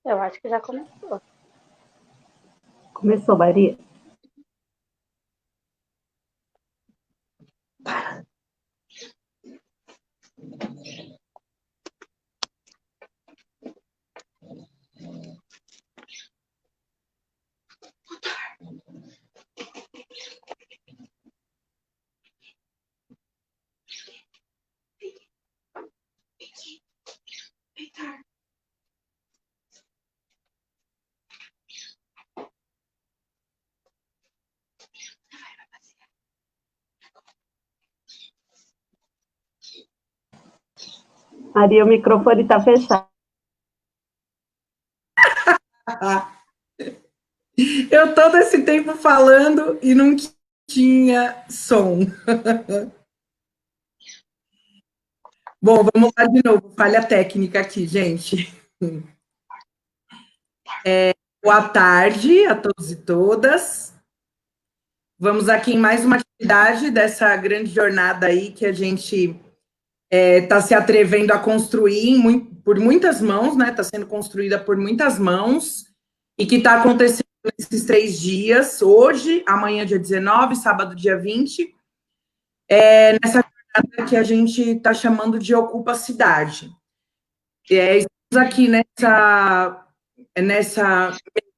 Eu acho que já começou. Começou, Maria? Maria, o microfone está fechado. Eu todo esse tempo falando e não tinha som. Bom, vamos lá de novo. Falha técnica aqui, gente. Boa tarde a todos e todas. Vamos aqui em mais uma atividade dessa grande jornada aí que a gente está se atrevendo a construir por muitas mãos, né? Está sendo construída por muitas mãos e que está acontecendo nesses 3 dias, hoje, amanhã, dia 19, sábado, dia 20, nessa jornada que a gente está chamando de Ocupa a Cidade. Estamos aqui nessa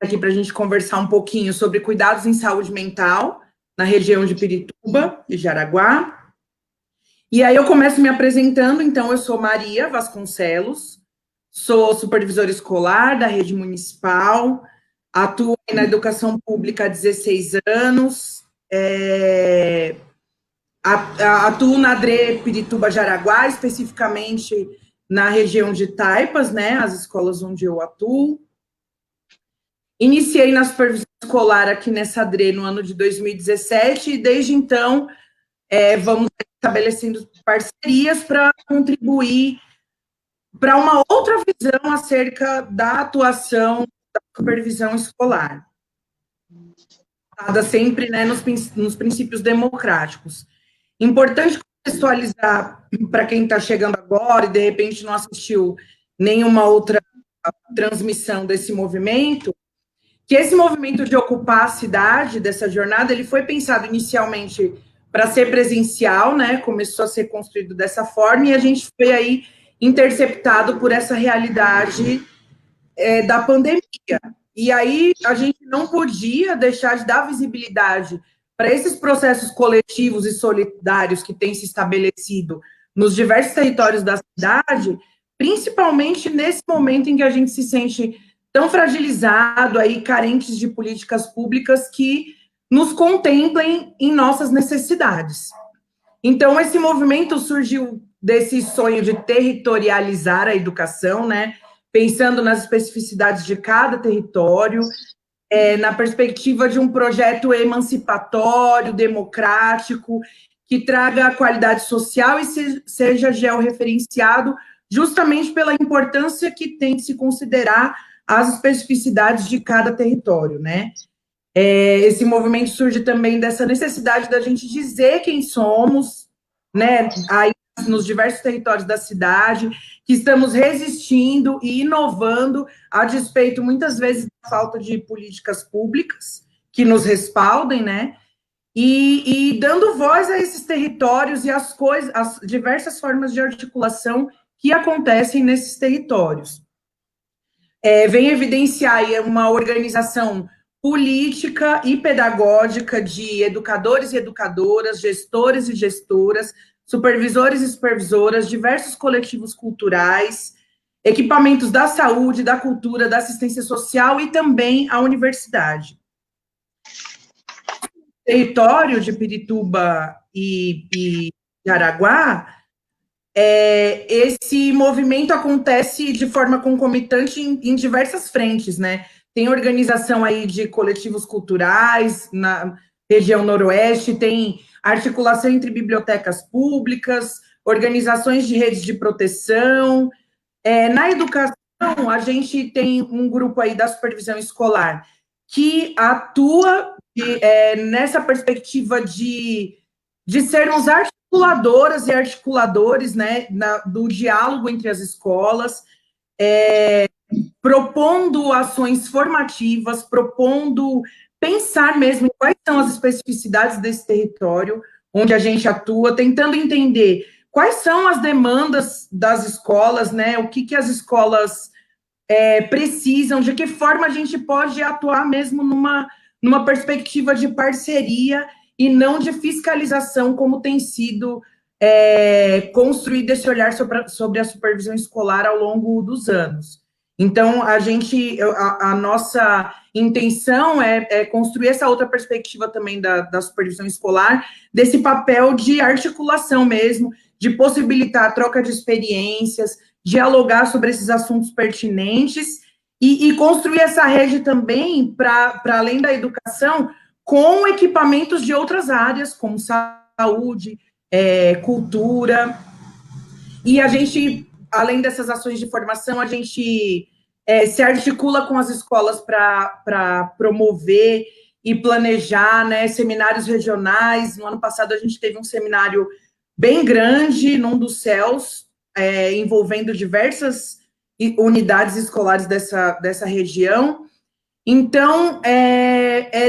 aqui para a gente conversar um pouquinho sobre cuidados em saúde mental na região de Pirituba e Jaraguá. E aí eu começo me apresentando, então eu sou Maria Vasconcelos, sou supervisora escolar da rede municipal, atuo na educação pública há 16 anos, atuo na DRE Pirituba Jaraguá, especificamente na região de Taipas, né, as escolas onde eu atuo. Iniciei na supervisão escolar aqui nessa DRE no ano de 2017 e desde então vamos estabelecendo parcerias para contribuir para uma outra visão acerca da atuação da supervisão escolar, sempre, né, nos princípios democráticos. Importante contextualizar para quem está chegando agora e de repente não assistiu nenhuma outra transmissão desse movimento, que esse movimento de ocupar a cidade, dessa jornada, ele foi pensado inicialmente para ser presencial, né? Começou a ser construído dessa forma, e a gente foi aí interceptado por essa realidade da pandemia. E aí a gente não podia deixar de dar visibilidade para esses processos coletivos e solidários que têm se estabelecido nos diversos territórios da cidade, principalmente nesse momento em que a gente se sente tão fragilizado, aí, carentes de políticas públicas que nos contemplem em nossas necessidades. Então, esse movimento surgiu desse sonho de territorializar a educação, né? Pensando nas especificidades de cada território, na perspectiva de um projeto emancipatório, democrático, que traga qualidade social e seja georreferenciado justamente pela importância que tem de se considerar as especificidades de cada território, né? Esse movimento surge também dessa necessidade da gente dizer quem somos, né? Aí nos diversos territórios da cidade, que estamos resistindo e inovando a despeito, muitas vezes, da falta de políticas públicas que nos respaldem, né? E dando voz a esses territórios e as diversas formas de articulação que acontecem nesses territórios. Vem evidenciar aí uma organização política e pedagógica de educadores e educadoras, gestores e gestoras, supervisores e supervisoras, diversos coletivos culturais, equipamentos da saúde, da cultura, da assistência social e também a universidade. O território de Pirituba e Jaraguá, esse movimento acontece de forma concomitante em diversas frentes, né? Tem organização aí de coletivos culturais na região noroeste, tem articulação entre bibliotecas públicas, organizações de redes de proteção. Na educação, a gente tem um grupo aí da supervisão escolar que atua nessa perspectiva de sermos articuladoras e articuladores, né, do diálogo entre as escolas, propondo ações formativas, propondo pensar mesmo em quais são as especificidades desse território onde a gente atua, tentando entender quais são as demandas das escolas, né? O que as escolas precisam, de que forma a gente pode atuar mesmo numa perspectiva de parceria e não de fiscalização, como tem sido construído esse olhar sobre a supervisão escolar ao longo dos anos. Então, a nossa intenção é construir essa outra perspectiva também da supervisão escolar, desse papel de articulação mesmo, de possibilitar a troca de experiências, dialogar sobre esses assuntos pertinentes e construir essa rede também para além da educação, com equipamentos de outras áreas, como saúde, cultura. E a gente, além dessas ações de formação, a gente se articula com as escolas para promover e planejar, né, seminários regionais. No ano passado, a gente teve um seminário bem grande, num dos céus, envolvendo diversas unidades escolares dessa região. Então,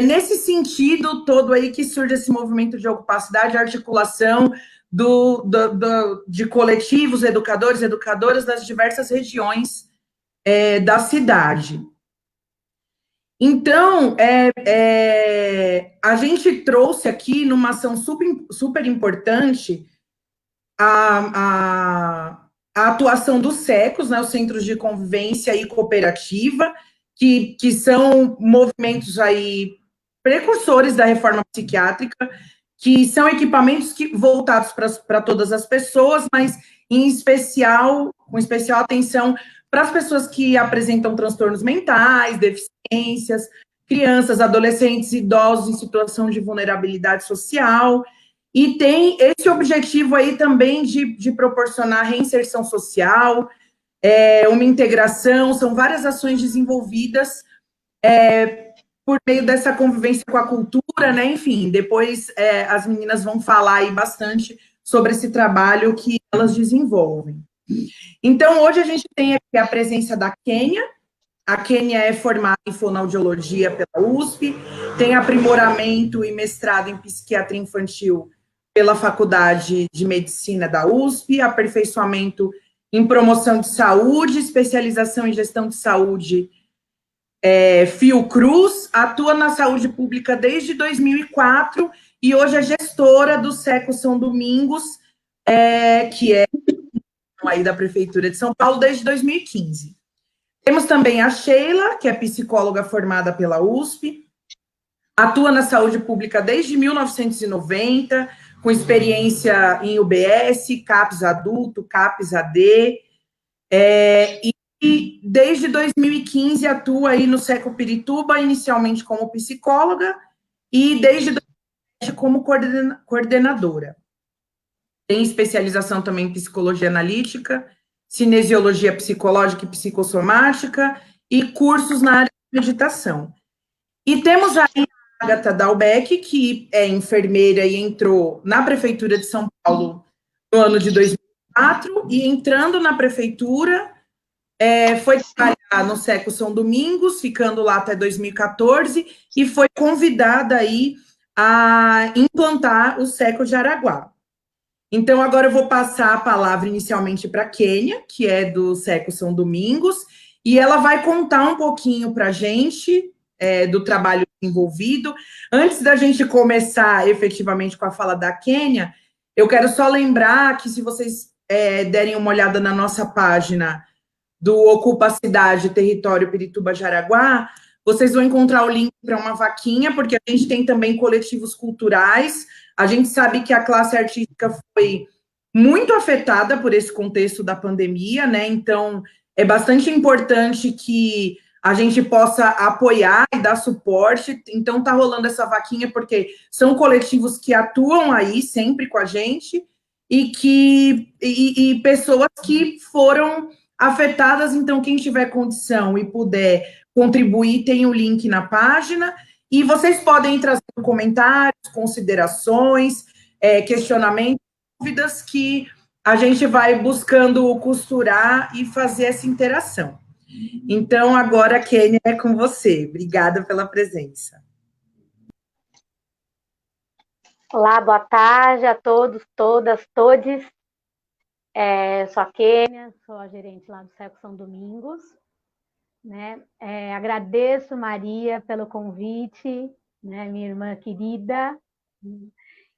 nesse sentido todo aí que surge esse movimento de ocupacidade, a articulação de coletivos, educadores, educadoras das diversas regiões da cidade. Então, a gente trouxe aqui, numa ação super importante, a atuação dos SECOS, né, os Centros de Convivência e Cooperativa, que são movimentos aí precursores da reforma psiquiátrica, que são equipamentos voltados para todas as pessoas, mas com especial atenção para as pessoas que apresentam transtornos mentais, deficiências, crianças, adolescentes, idosos em situação de vulnerabilidade social. E tem esse objetivo aí também de proporcionar reinserção social, uma integração, são várias ações desenvolvidas por meio dessa convivência com a cultura, né? Enfim, depois as meninas vão falar aí bastante sobre esse trabalho que elas desenvolvem. Então, hoje a gente tem aqui a presença da Kênia. A Kênia é formada em fonoaudiologia pela USP, tem aprimoramento e mestrado em psiquiatria infantil pela Faculdade de Medicina da USP, aperfeiçoamento em promoção de saúde, especialização em gestão de saúde Fiocruz, atua na saúde pública desde 2004 e hoje é gestora do SECO São Domingos, que é aí da Prefeitura de São Paulo desde 2015. Temos também a Sheila, que é psicóloga formada pela USP, atua na saúde pública desde 1990, com experiência em UBS, CAPS adulto, CAPS AD, e desde 2015 atua aí no SECO Pirituba, inicialmente como psicóloga, e desde 2017 como coordenadora. Tem especialização também em psicologia analítica, cinesiologia psicológica e psicossomática, e cursos na área de meditação. E temos aí a Agatha Dalbeck, que é enfermeira e entrou na Prefeitura de São Paulo no ano de 2004, e entrando na Prefeitura, foi trabalhar no SECO São Domingos, ficando lá até 2014, e foi convidada aí a implantar o SECO de Araguá. Então, agora eu vou passar a palavra inicialmente para a Kênia, que é do SECO São Domingos, e ela vai contar um pouquinho para a gente do trabalho envolvido. Antes da gente começar efetivamente com a fala da Kênia, eu quero só lembrar que se vocês derem uma olhada na nossa página do Ocupa Cidade, Território Pirituba Jaraguá, vocês vão encontrar o link para uma vaquinha, porque a gente tem também coletivos culturais. A gente sabe que a classe artística foi muito afetada por esse contexto da pandemia, né? Então, é bastante importante que a gente possa apoiar e dar suporte. Então, tá rolando essa vaquinha, porque são coletivos que atuam aí sempre com a gente e pessoas que foram afetadas. Então, quem tiver condição e puder contribuir, tem o link na página. E vocês podem trazer comentários, considerações, questionamentos, dúvidas que a gente vai buscando costurar e fazer essa interação. Então, agora, Kênia, é com você. Obrigada pela presença. Olá, boa tarde a todos, todas, todes. Sou a Kênia, sou a gerente lá do SECO São Domingos. Né? Agradeço, Maria, pelo convite, né, minha irmã querida,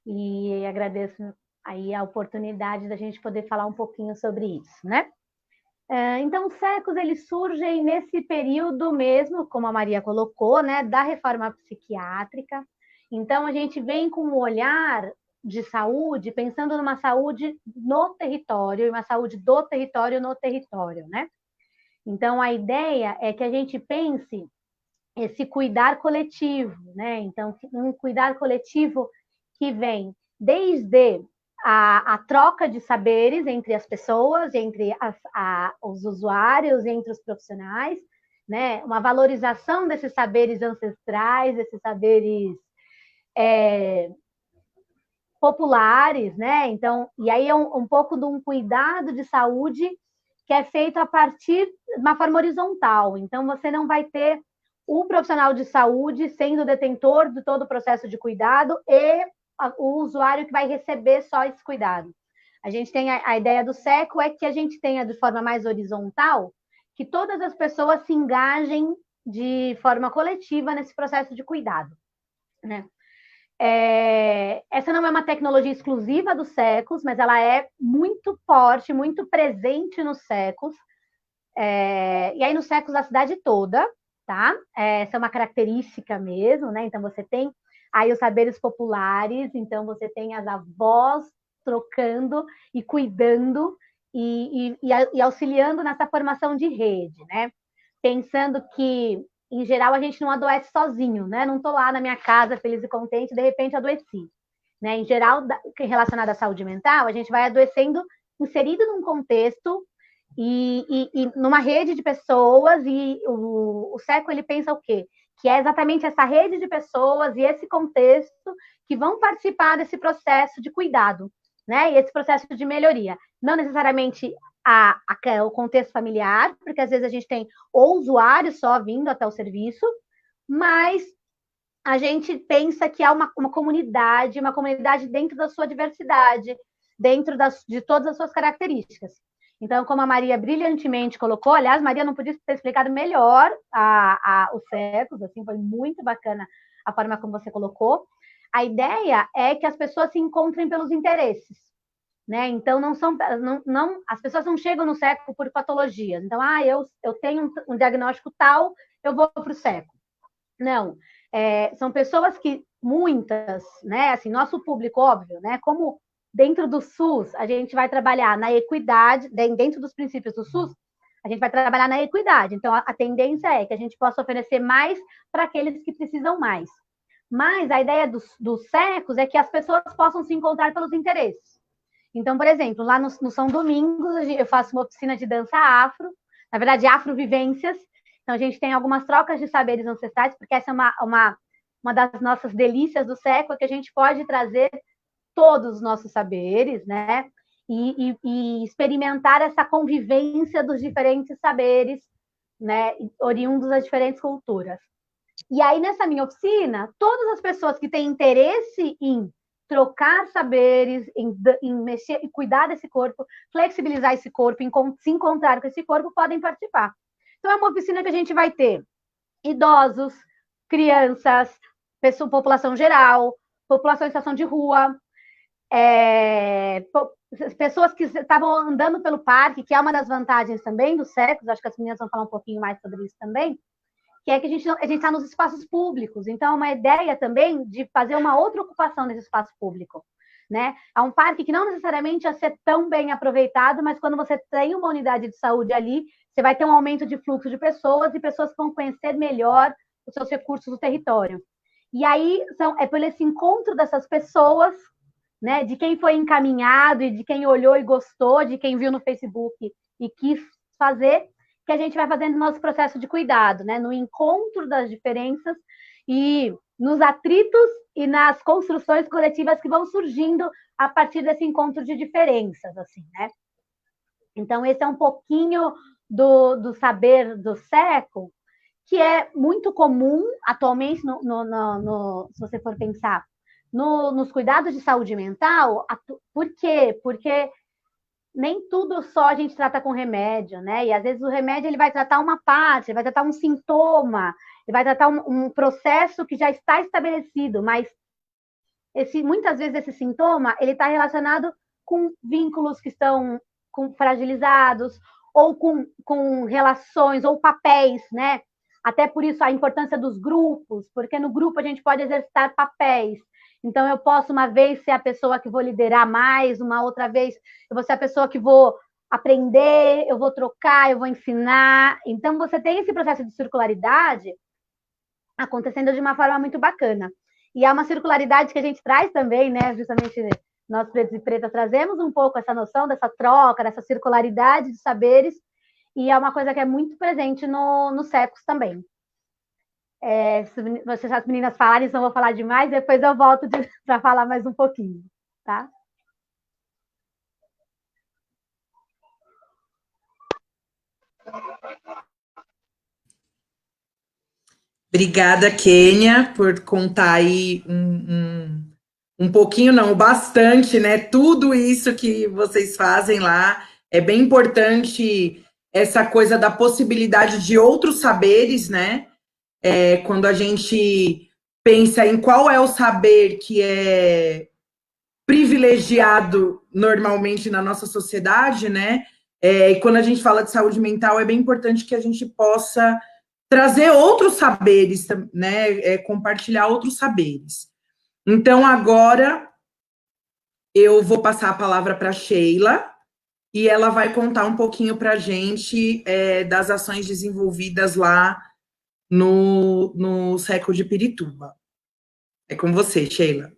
e agradeço aí a oportunidade da gente poder falar um pouquinho sobre isso, né? Então, os SECOs, eles surgem nesse período mesmo, como a Maria colocou, né, da reforma psiquiátrica. Então, a gente vem com um olhar de saúde, pensando numa saúde no território, e uma saúde do território no território, né? Então, a ideia é que a gente pense esse cuidar coletivo, né? Então, um cuidar coletivo que vem desde a troca de saberes entre as pessoas, entre os usuários, entre os profissionais, né? Uma valorização desses saberes ancestrais, desses saberes populares, né? Então, e aí é um pouco de um cuidado de saúde que é feito a partir de uma forma horizontal. Então, você não vai ter o profissional de saúde sendo detentor de todo o processo de cuidado e o usuário que vai receber só esse cuidado. A gente tem a ideia do SECO é que a gente tenha de forma mais horizontal, que todas as pessoas se engajem de forma coletiva nesse processo de cuidado, né? Essa não é uma tecnologia exclusiva dos SECOs, mas ela é muito forte, muito presente nos SECOs, e aí nos SECOs da cidade toda, tá? Essa é uma característica mesmo, né? Então, você tem aí os saberes populares, então você tem as avós trocando e cuidando e auxiliando nessa formação de rede, né? Pensando que em geral, a gente não adoece sozinho, né? Não estou lá na minha casa feliz e contente, de repente adoeci. Né? Em geral, relacionado à saúde mental, a gente vai adoecendo inserido num contexto e numa rede de pessoas, e o SECO, ele pensa o quê? Que é exatamente essa rede de pessoas e esse contexto que vão participar desse processo de cuidado, né? E esse processo de melhoria. Não necessariamente o contexto familiar, porque às vezes a gente tem o usuário só vindo até o serviço, mas a gente pensa que há uma comunidade dentro da sua diversidade, dentro de todas as suas características. Então, como a Maria brilhantemente colocou, aliás, Maria não podia ter explicado melhor os SECOs, assim, foi muito bacana a forma como você colocou. A ideia é que as pessoas se encontrem pelos interesses. Né? Então, as pessoas não chegam no SECO por patologias. Então, eu tenho um diagnóstico tal, eu vou para o SECO. Não. São pessoas que, muitas, né? Assim, nosso público, óbvio, né? Como dentro do SUS, a gente vai trabalhar na equidade, dentro dos princípios do SUS, a gente vai trabalhar na equidade. Então, a tendência é que a gente possa oferecer mais para aqueles que precisam mais. Mas a ideia dos SECOs é que as pessoas possam se encontrar pelos interesses. Então, por exemplo, lá no São Domingos, eu faço uma oficina de dança afro, na verdade, afrovivências. Então, a gente tem algumas trocas de saberes ancestrais, porque essa é uma das nossas delícias do SECO, que a gente pode trazer todos os nossos saberes, né? E experimentar essa convivência dos diferentes saberes, né? Oriundos das diferentes culturas. E aí, nessa minha oficina, todas as pessoas que têm interesse em trocar saberes, em mexer e cuidar desse corpo, flexibilizar esse corpo, se encontrar com esse corpo, podem participar. Então, é uma oficina que a gente vai ter idosos, crianças, população geral, população em situação de rua, pessoas que estavam andando pelo parque, que é uma das vantagens também dos SECOs, acho que as meninas vão falar um pouquinho mais sobre isso também, que é que a gente está nos espaços públicos. Então, é uma ideia também de fazer uma outra ocupação nesse espaço público. Né? É um parque que não necessariamente ia ser tão bem aproveitado, mas quando você tem uma unidade de saúde ali, você vai ter um aumento de fluxo de pessoas e pessoas que vão conhecer melhor os seus recursos do território. E aí, é por esse encontro dessas pessoas, né, de quem foi encaminhado e de quem olhou e gostou, de quem viu no Facebook e quis fazer, que a gente vai fazendo o nosso processo de cuidado, né? No encontro das diferenças e nos atritos e nas construções coletivas que vão surgindo a partir desse encontro de diferenças, assim, né? Então, esse é um pouquinho do saber do SECO, que é muito comum atualmente, se você for pensar, nos cuidados de saúde mental. Por quê? Porque nem tudo só a gente trata com remédio, né? E às vezes o remédio ele vai tratar uma parte, ele vai tratar um sintoma, ele vai tratar um processo que já está estabelecido, mas muitas vezes esse sintoma ele está relacionado com vínculos que estão fragilizados, ou com relações, ou papéis, né? Até por isso a importância dos grupos, porque no grupo a gente pode exercitar papéis. Então, eu posso uma vez ser a pessoa que vou liderar mais, uma outra vez eu vou ser a pessoa que vou aprender, eu vou trocar, eu vou ensinar. Então, você tem esse processo de circularidade acontecendo de uma forma muito bacana. E é uma circularidade que a gente traz também, né? Justamente nós pretos e pretas trazemos um pouco essa noção dessa troca, dessa circularidade de saberes, e é uma coisa que é muito presente no SECOS também. Se as meninas falarem, não vou falar demais, depois eu volto para falar mais um pouquinho, tá? Obrigada, Kênia, por contar aí um pouquinho, não, bastante, né? Tudo isso que vocês fazem lá. É bem importante essa coisa da possibilidade de outros saberes, né? Quando a gente pensa em qual é o saber que é privilegiado normalmente na nossa sociedade, né? E quando a gente fala de saúde mental, é bem importante que a gente possa trazer outros saberes, né? Compartilhar outros saberes. Então, agora eu vou passar a palavra para a Sheila e ela vai contar um pouquinho para a gente das ações desenvolvidas lá no SECO de Pirituba. É com você, Sheila.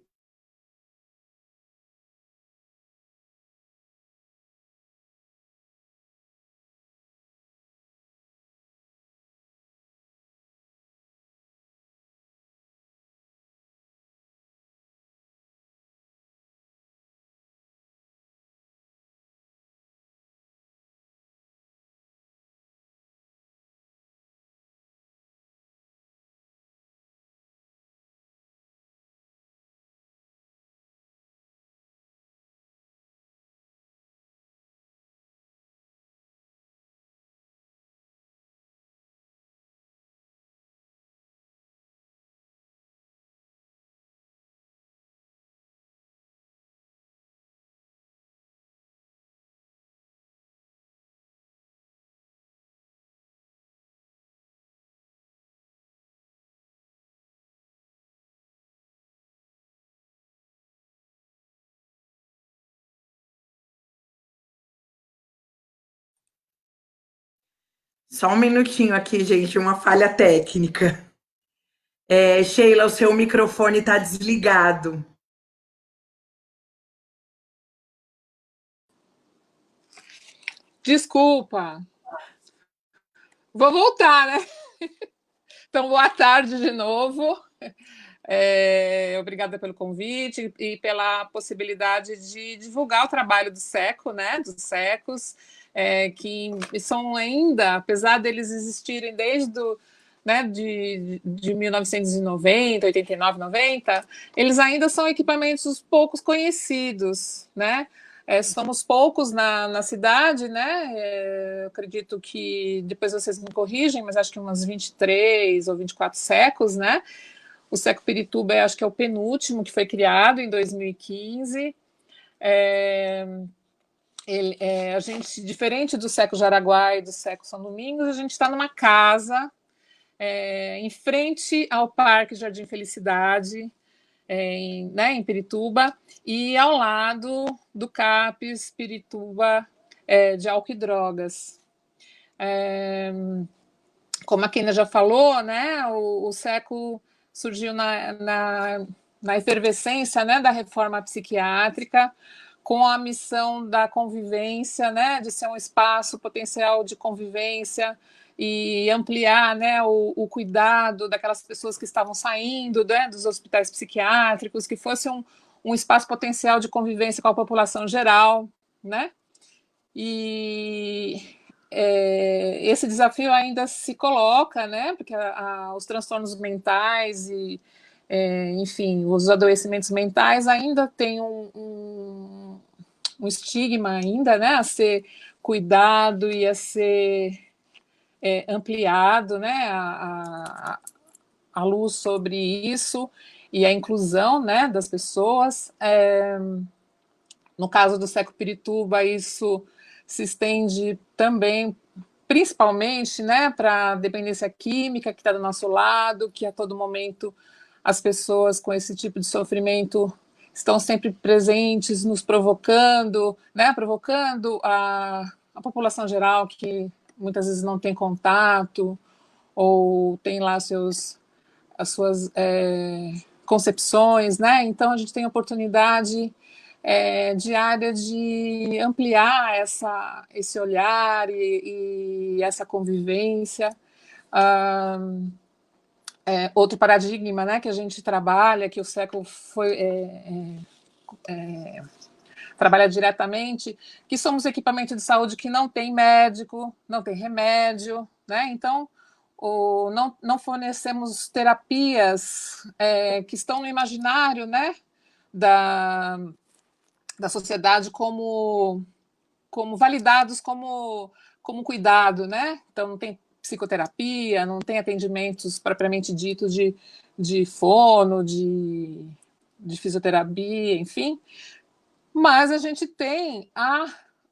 Só um minutinho aqui, gente, uma falha técnica. Sheila, o seu microfone está desligado. Desculpa. Vou voltar, né? Então, boa tarde de novo. Obrigada pelo convite e pela possibilidade de divulgar o trabalho do SECO, né? Dos SECOS, que são ainda, apesar deles existirem desde de 1990, 89, 90, eles ainda são equipamentos poucos conhecidos, né? Somos poucos na cidade, né? Eu acredito que, depois vocês me corrigem, mas acho que umas 23 ou 24 SECOS, né? O SECO Pirituba, acho que é o penúltimo, que foi criado em 2015. A gente, diferente do SECO Jaraguá e do SECO São Domingos, a gente está numa casa em frente ao Parque Jardim Felicidade, em Pirituba, e ao lado do CAPES Pirituba de álcool e drogas. Como a Kênia já falou, né, o SECO surgiu na efervescência, né, da reforma psiquiátrica, com a missão da convivência, né, de ser um espaço potencial de convivência e ampliar, né, o cuidado daquelas pessoas que estavam saindo, né, dos hospitais psiquiátricos, que fosse um espaço potencial de convivência com a população geral, né? E esse desafio ainda se coloca, né? Porque os transtornos mentais e, enfim, os adoecimentos mentais ainda têm um estigma ainda, né? A ser cuidado e a ser ampliado, né? A luz sobre isso e a inclusão, né, das pessoas. No caso do Secopirituba, isso se estende também, principalmente, né, para a dependência química que está do nosso lado, que a todo momento as pessoas com esse tipo de sofrimento estão sempre presentes, nos provocando, né, provocando a população geral que muitas vezes não tem contato ou tem lá as suas concepções, né? Então a gente tem a oportunidade diária de ampliar esse olhar e essa convivência. Outro paradigma, né, que a gente trabalha, que o século trabalha diretamente, que somos equipamento de saúde que não tem médico, não tem remédio, né? Então, não fornecemos terapias que estão no imaginário, né, da sociedade como validados como cuidado, né? Então, não tem psicoterapia, não tem atendimentos propriamente ditos de fono, de fisioterapia, enfim. Mas a gente tem a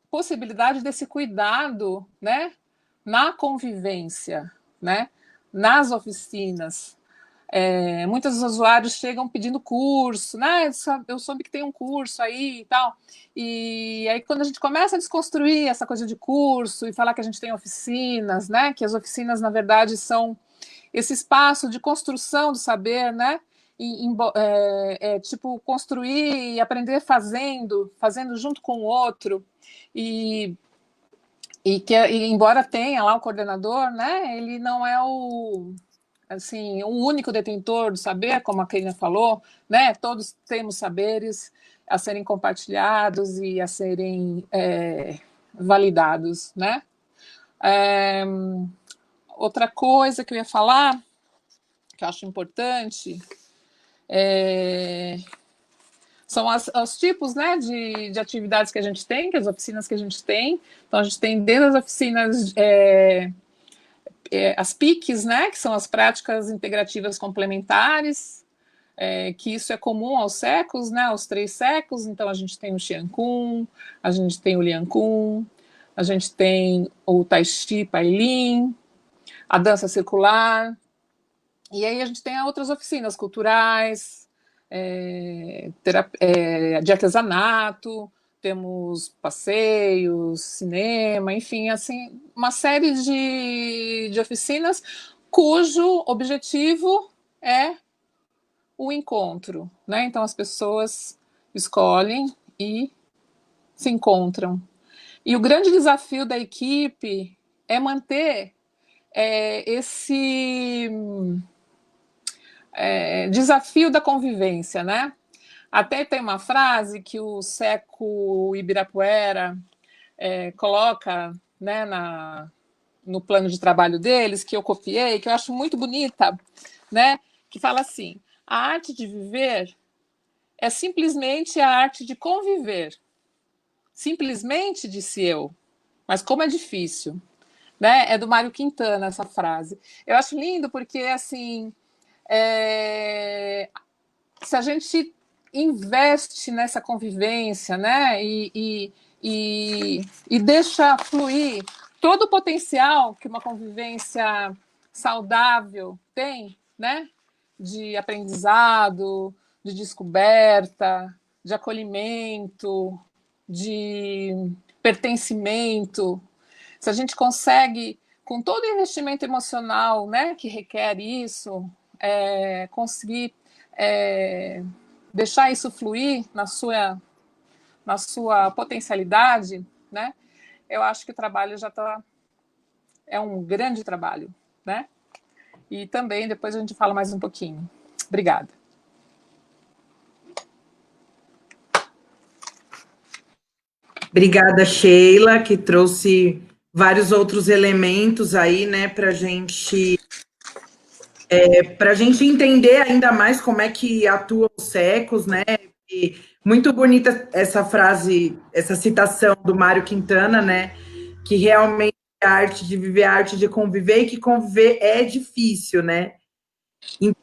possibilidade desse cuidado, né, na convivência, né, nas oficinas. Muitos usuários chegam pedindo curso, né? Eu soube que tem um curso aí e tal. E aí, quando a gente começa a desconstruir essa coisa de curso e falar que a gente tem oficinas, né? Que as oficinas, na verdade, são esse espaço de construção do saber, né? Tipo, construir e aprender fazendo junto com o outro. E embora tenha lá o coordenador, né? Ele não é o único detentor do saber, como a Karina falou, né? Todos temos saberes a serem compartilhados e a serem validados, né? Outra coisa que eu ia falar, que eu acho importante, são os tipos, né, de atividades que a gente tem, que as oficinas que a gente tem. Então, a gente tem dentro das oficinas as PICs, né, que são as práticas integrativas complementares, que isso é comum aos séculos, né, aos 3 séculos. Então, a gente tem o Xian Kun, a gente tem o Lian Kun, a gente tem o Tai Chi Pai Lin, a dança circular, e aí a gente tem outras oficinas culturais, de artesanato, temos passeios, cinema, enfim, assim, uma série de oficinas cujo objetivo é o encontro, né? Então as pessoas escolhem e se encontram. E o grande desafio da equipe é manter esse desafio da convivência, né? Até tem uma frase que o Seco Ibirapuera coloca, né, no plano de trabalho deles, que eu copiei, que eu acho muito bonita, né? Que fala assim: a arte de viver é simplesmente a arte de conviver. Simplesmente, disse eu, mas como é difícil. Né? É do Mário Quintana essa frase. Eu acho lindo porque, assim, se a gente investe nessa convivência, né, e deixa fluir todo o potencial que uma convivência saudável tem, né, de aprendizado, de descoberta, de acolhimento, de pertencimento. Se a gente consegue, com todo o investimento emocional, né, que requer isso, conseguir deixar isso fluir na sua potencialidade, né, eu acho que o trabalho já é um grande trabalho, né? E também depois a gente fala mais um pouquinho. Obrigada. Obrigada, Sheila, que trouxe vários outros elementos aí, né, para a gente entender ainda mais como é que atuam os SECos, né? E muito bonita essa frase, essa citação do Mário Quintana, né? Que realmente a arte de viver, a arte de conviver, e que conviver é difícil, né? Então,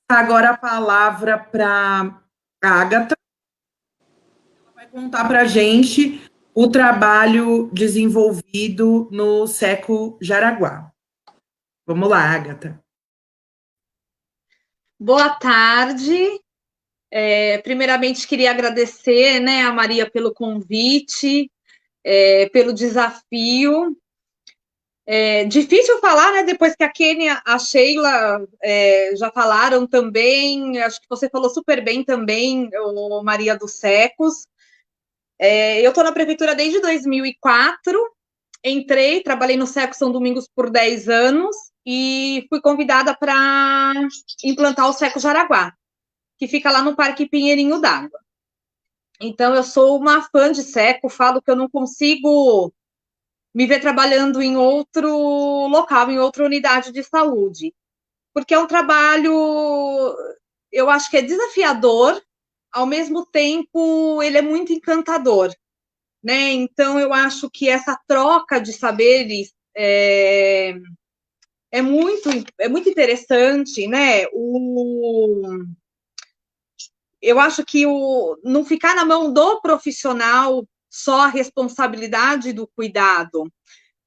agora a palavra para a Agatha, ela vai contar para a gente o trabalho desenvolvido no SECO Jaraguá. Vamos lá, Agatha. Boa tarde. Primeiramente, queria agradecer, né, a Maria pelo convite, pelo desafio. Difícil falar, né, depois que a Kênia, a Sheila já falaram também, acho que você falou super bem também, Maria dos Secos. Eu estou na prefeitura desde 2004, entrei, trabalhei no SECO São Domingos por 10 anos e fui convidada para implantar o SECO Jaraguá, que fica lá no Parque Pinheirinho d'Água. Então, eu sou uma fã de SECO, falo que eu não consigo me ver trabalhando em outro local, em outra unidade de saúde, porque é um trabalho, eu acho que é desafiador, ao mesmo tempo ele é muito encantador, né? Então, eu acho que essa troca de saberes é muito interessante, né? Eu acho que não ficar na mão do profissional só a responsabilidade do cuidado,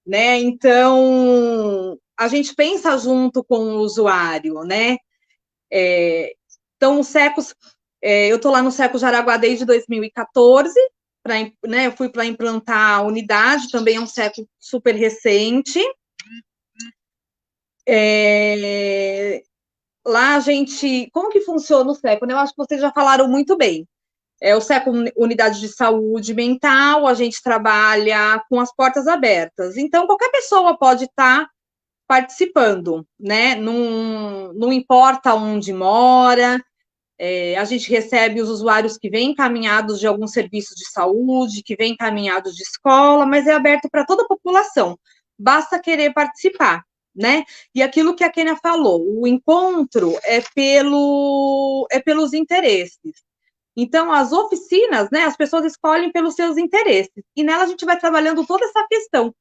né? Então, a gente pensa junto com o usuário, né? Então, os SECos, eu estou lá no SECO Jaraguá desde 2014, né, eu fui para implantar a unidade, também é um SECO super recente. Lá a gente, como que funciona o SECO? Né? Eu acho que vocês já falaram muito bem. O SECO, Unidade de Saúde Mental, a gente trabalha com as portas abertas. Então, qualquer pessoa pode estar participando, né? Não importa onde mora, a gente recebe os usuários que vêm encaminhados de algum serviço de saúde, que vêm encaminhados de escola, mas é aberto para toda a população. Basta querer participar, né? E aquilo que a Kênia falou, o encontro é pelos interesses. Então, as oficinas, né, as pessoas escolhem pelos seus interesses, e nela a gente vai trabalhando toda essa questão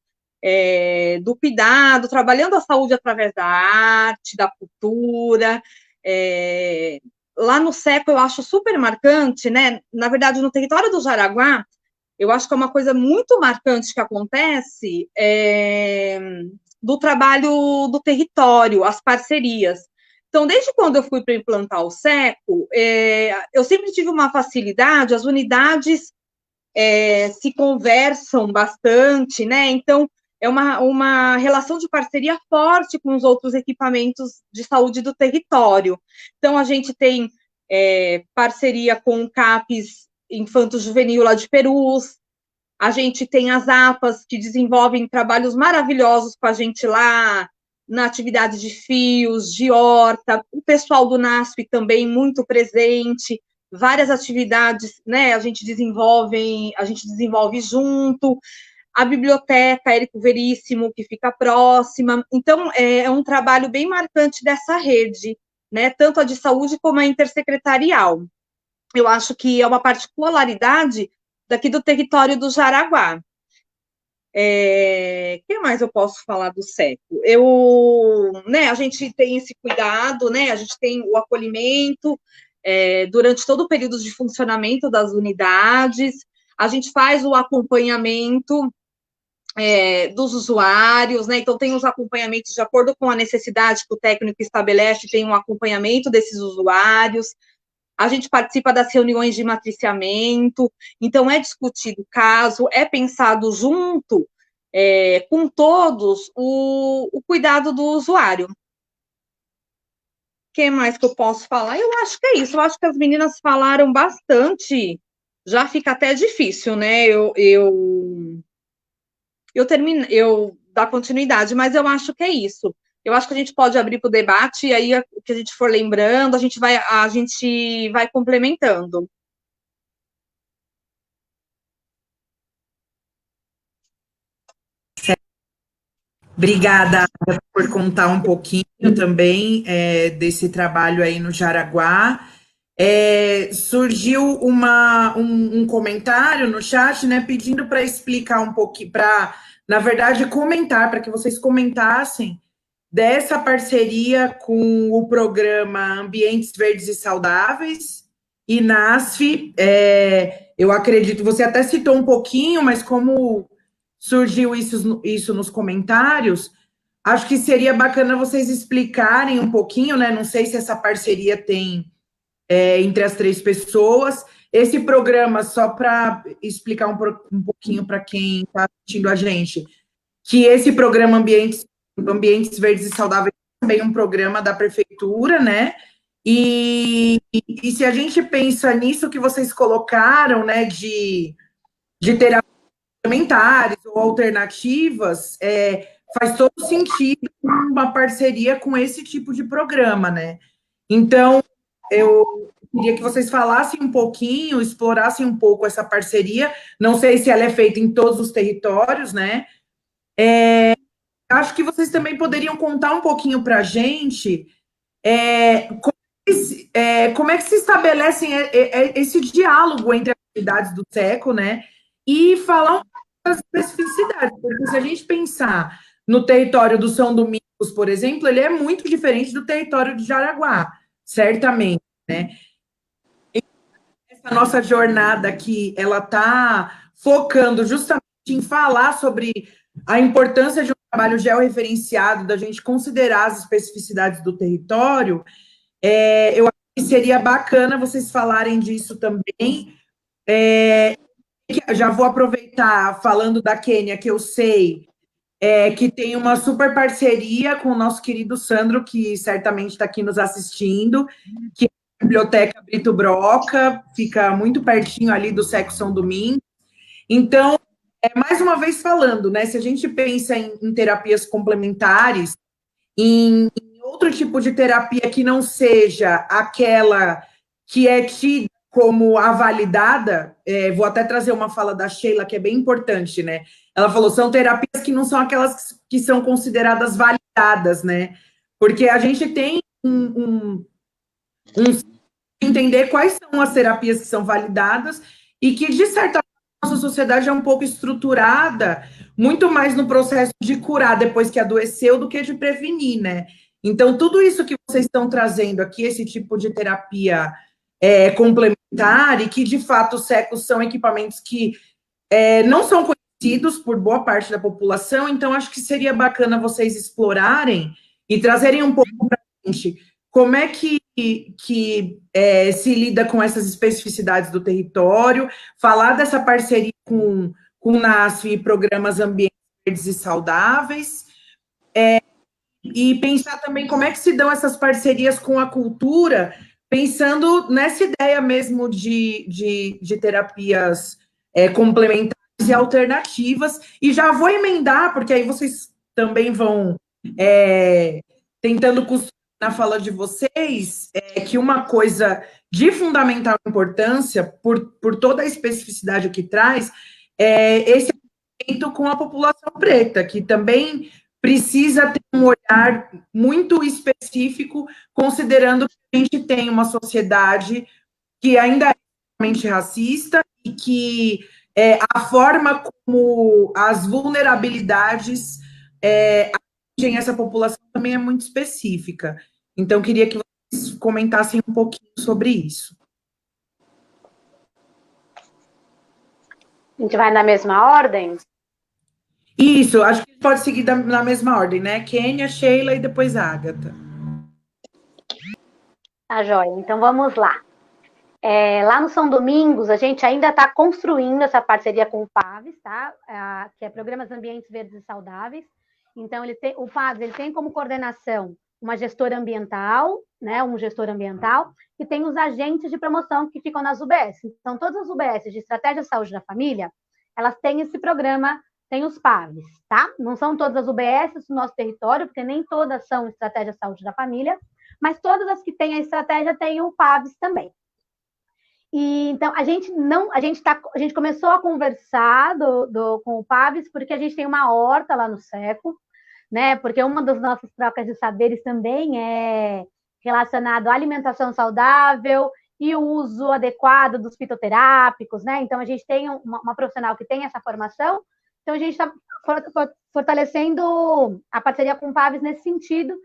do cuidado, trabalhando a saúde através da arte, da cultura. Lá no SECO eu acho super marcante, né? Na verdade, no território do Jaraguá, eu acho que é uma coisa muito marcante que acontece do trabalho do território, as parcerias. Então, desde quando eu fui para implantar o SECO, eu sempre tive uma facilidade, as unidades se conversam bastante, né? Então, é uma relação de parceria forte com os outros equipamentos de saúde do território. Então, a gente tem parceria com o CAPES Infanto Juvenil lá de Perus, a gente tem as APAs que desenvolvem trabalhos maravilhosos com a gente lá, na atividade de fios, de horta, o pessoal do NASP também muito presente, várias atividades, né, a gente desenvolve junto, a biblioteca Érico Veríssimo, que fica próxima, então é um trabalho bem marcante dessa rede, né, tanto a de saúde como a intersecretarial. Eu acho que é uma particularidade daqui do território do Jaraguá. O que mais eu posso falar do SECO? A gente tem esse cuidado, né? A gente tem o acolhimento durante todo o período de funcionamento das unidades, a gente faz o acompanhamento dos usuários, né? Então, tem os acompanhamentos de acordo com a necessidade que o técnico estabelece, tem um acompanhamento desses usuários. A gente participa das reuniões de matriciamento, então é discutido o caso, é pensado junto com todos o cuidado do usuário. O que mais que eu posso falar? Eu acho que é isso, eu acho que as meninas falaram bastante, já fica até difícil, né, eu dar continuidade, mas eu acho que é isso. Eu acho que a gente pode abrir para o debate, e aí o que a gente for lembrando, a gente vai complementando. Obrigada por contar um pouquinho também desse trabalho aí no Jaraguá. Surgiu um comentário no chat, né, pedindo para explicar um pouquinho, para, na verdade, comentar, para que vocês comentassem dessa parceria com o programa Ambientes Verdes e Saudáveis e NASF. Eu acredito, você até citou um pouquinho, mas como surgiu isso nos comentários, acho que seria bacana vocês explicarem um pouquinho, né? Não sei se essa parceria tem entre as três pessoas. Esse programa, só para explicar um pouquinho para quem está assistindo a gente, que esse programa Ambientes Verdes e Saudáveis é também um programa da prefeitura, né? E se a gente pensa nisso que vocês colocaram, né, de terapias complementares ou alternativas, faz todo sentido uma parceria com esse tipo de programa, né? Então, eu queria que vocês falassem um pouquinho, explorassem um pouco essa parceria. Não sei se ela é feita em todos os territórios, né? Acho que vocês também poderiam contar um pouquinho para a gente como é que se estabelecem esse diálogo entre as atividades do SECO, né? E falar um pouco das especificidades, porque se a gente pensar no território do São Domingos, por exemplo, ele é muito diferente do território de Jaraguá, certamente, né? Essa nossa jornada aqui, ela está focando justamente em falar sobre a importância de um trabalho georreferenciado, da gente considerar as especificidades do território. Eu acho que seria bacana vocês falarem disso também. Já vou aproveitar falando da Quênia, que eu sei que tem uma super parceria com o nosso querido Sandro, que certamente está aqui nos assistindo, que é a Biblioteca Brito Broca, fica muito pertinho ali do SECO São Domingos. Então, mais uma vez falando, né? Se a gente pensa em terapias complementares, em outro tipo de terapia que não seja aquela que é tida como a validada, vou até trazer uma fala da Sheila que é bem importante, né? Ela falou, são terapias que não são aquelas que são consideradas validadas, né? Porque a gente tem entender quais são as terapias que são validadas e que, de certa forma, a nossa sociedade é um pouco estruturada muito mais no processo de curar depois que adoeceu do que de prevenir, né? Então, tudo isso que vocês estão trazendo aqui, esse tipo de terapia complementar, e que, de fato, os SECOS são equipamentos que não são conhecidos por boa parte da população, então acho que seria bacana vocês explorarem e trazerem um pouco para a gente como é que se lida com essas especificidades do território, falar dessa parceria com o NASF e programas ambientes verdes e saudáveis, e pensar também como é que se dão essas parcerias com a cultura, pensando nessa ideia mesmo de terapias complementares e alternativas, e já vou emendar, porque aí vocês também vão tentando construir na fala de vocês, que uma coisa de fundamental importância, por toda a especificidade que traz, esse atendimento com a população preta, que também precisa ter um olhar muito específico, considerando que a gente tem uma sociedade que ainda é extremamente racista e que a forma como as vulnerabilidades atingem essa população também é muito específica. Então, queria que vocês comentassem um pouquinho sobre isso. A gente vai na mesma ordem? Isso, acho que pode seguir na mesma ordem, né? Kênia, Sheila e depois a Ágata. Tá, joia. Então, vamos lá. Lá no São Domingos, a gente ainda está construindo essa parceria com o PAVES, tá? Que é Programas Ambientes Verdes e Saudáveis. Então, o PAVES ele tem como coordenação uma gestora ambiental, né, um gestor ambiental, e tem os agentes de promoção que ficam nas UBS. Então, todas as UBS de Estratégia de Saúde da Família, elas têm esse programa, tem os PAVES, tá? Não são todas as UBS do nosso território, porque nem todas são Estratégia de Saúde da Família, mas todas as que têm a estratégia têm o PAVES também. E, então, a gente começou a conversar com o PAVES, porque a gente tem uma horta lá no SECO, né? Porque uma das nossas trocas de saberes também é relacionado à alimentação saudável e o uso adequado dos fitoterápicos, né? Então, a gente tem uma profissional que tem essa formação, então a gente está fortalecendo a parceria com o Paves nesse sentido,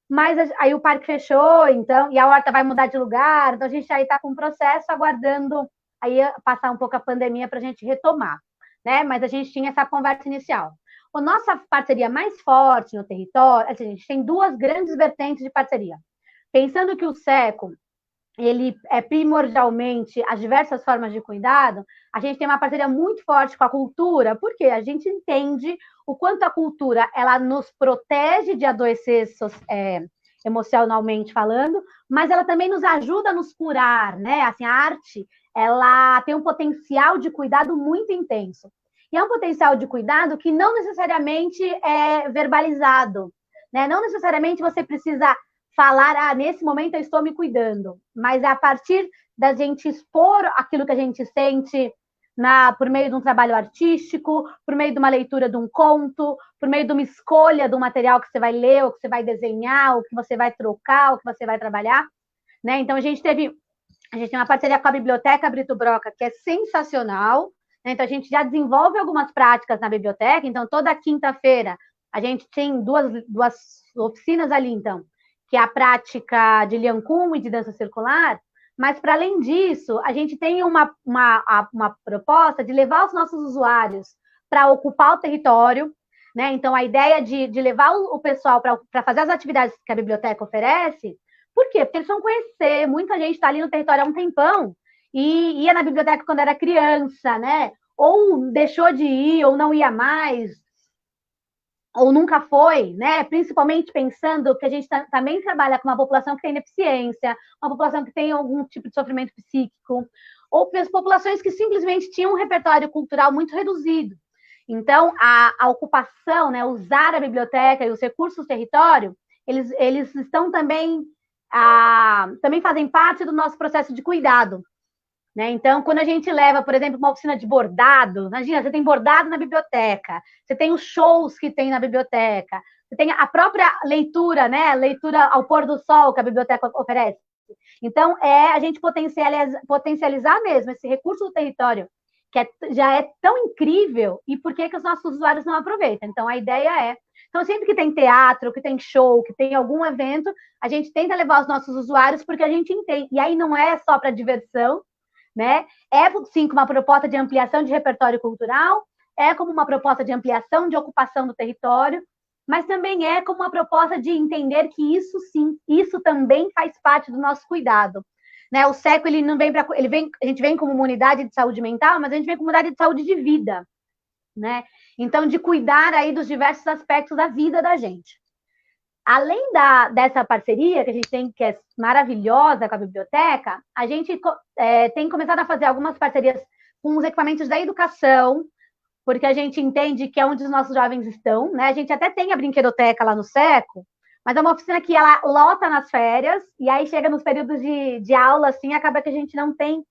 mas aí o parque fechou, então, e a horta vai mudar de lugar, então a gente aí está com um processo aguardando aí passar um pouco a pandemia para a gente retomar, né? Mas a gente tinha essa conversa inicial. A nossa parceria mais forte no território, assim, a gente tem duas grandes vertentes de parceria. Pensando que o SECO, ele é primordialmente as diversas formas de cuidado, a gente tem uma parceria muito forte com a cultura, porque a gente entende o quanto a cultura ela nos protege de adoecer emocionalmente falando, mas ela também nos ajuda a nos curar, né? Assim, a arte, ela tem um potencial de cuidado muito intenso. E é um potencial de cuidado que não necessariamente é verbalizado, né? Não necessariamente você precisa falar, nesse momento eu estou me cuidando, mas é a partir da gente expor aquilo que a gente sente por meio de um trabalho artístico, por meio de uma leitura de um conto, por meio de uma escolha do material que você vai ler, ou que você vai desenhar, ou que você vai trocar, ou que você vai trabalhar, né? Então, a gente tem uma parceria com a Biblioteca Brito Broca, que é sensacional, né? Então, a gente já desenvolve algumas práticas na biblioteca, então, toda quinta-feira, a gente tem duas oficinas ali, então, que é a prática de Lian Kun e de dança circular, mas, para além disso, a gente tem uma proposta de levar os nossos usuários para ocupar o território, né? Então, a ideia de levar o pessoal para fazer as atividades que a biblioteca oferece, por quê? Porque eles vão conhecer, muita gente está ali no território há um tempão, e ia na biblioteca quando era criança, né? Ou deixou de ir, ou não ia mais, ou nunca foi, né? Principalmente pensando que a gente também trabalha com uma população que tem deficiência, uma população que tem algum tipo de sofrimento psíquico, ou populações que simplesmente tinham um repertório cultural muito reduzido. Então, a ocupação, né, usar a biblioteca e os recursos do território, eles estão também fazem parte do nosso processo de cuidado. Né? Então, quando a gente leva, por exemplo, uma oficina de bordado, imagina, você tem bordado na biblioteca, você tem os shows que tem na biblioteca, você tem a própria leitura, né? Leitura ao pôr do sol que a biblioteca oferece. Então, a gente potencializar mesmo esse recurso do território, que já é tão incrível, e por que os nossos usuários não aproveitam? Então, a ideia então, sempre que tem teatro, que tem show, que tem algum evento, a gente tenta levar os nossos usuários, porque a gente entende, e aí não é só para diversão, né? É, sim, como uma proposta de ampliação de repertório cultural, é como uma proposta de ampliação de ocupação do território, mas também é como uma proposta de entender que isso, sim, isso também faz parte do nosso cuidado. Né? O SECO, ele não vem para... a gente vem como uma unidade de saúde mental, mas a gente vem como unidade de saúde de vida. Né? Então, de cuidar aí dos diversos aspectos da vida da gente. Além dessa parceria que a gente tem, que é maravilhosa com a biblioteca, a gente tem começado a fazer algumas parcerias com os equipamentos da educação, porque a gente entende que é onde os nossos jovens estão, né? A gente até tem a brinquedoteca lá no SECO, mas é uma oficina que ela lota nas férias, e aí chega nos períodos de aula, assim, acaba que a gente não tem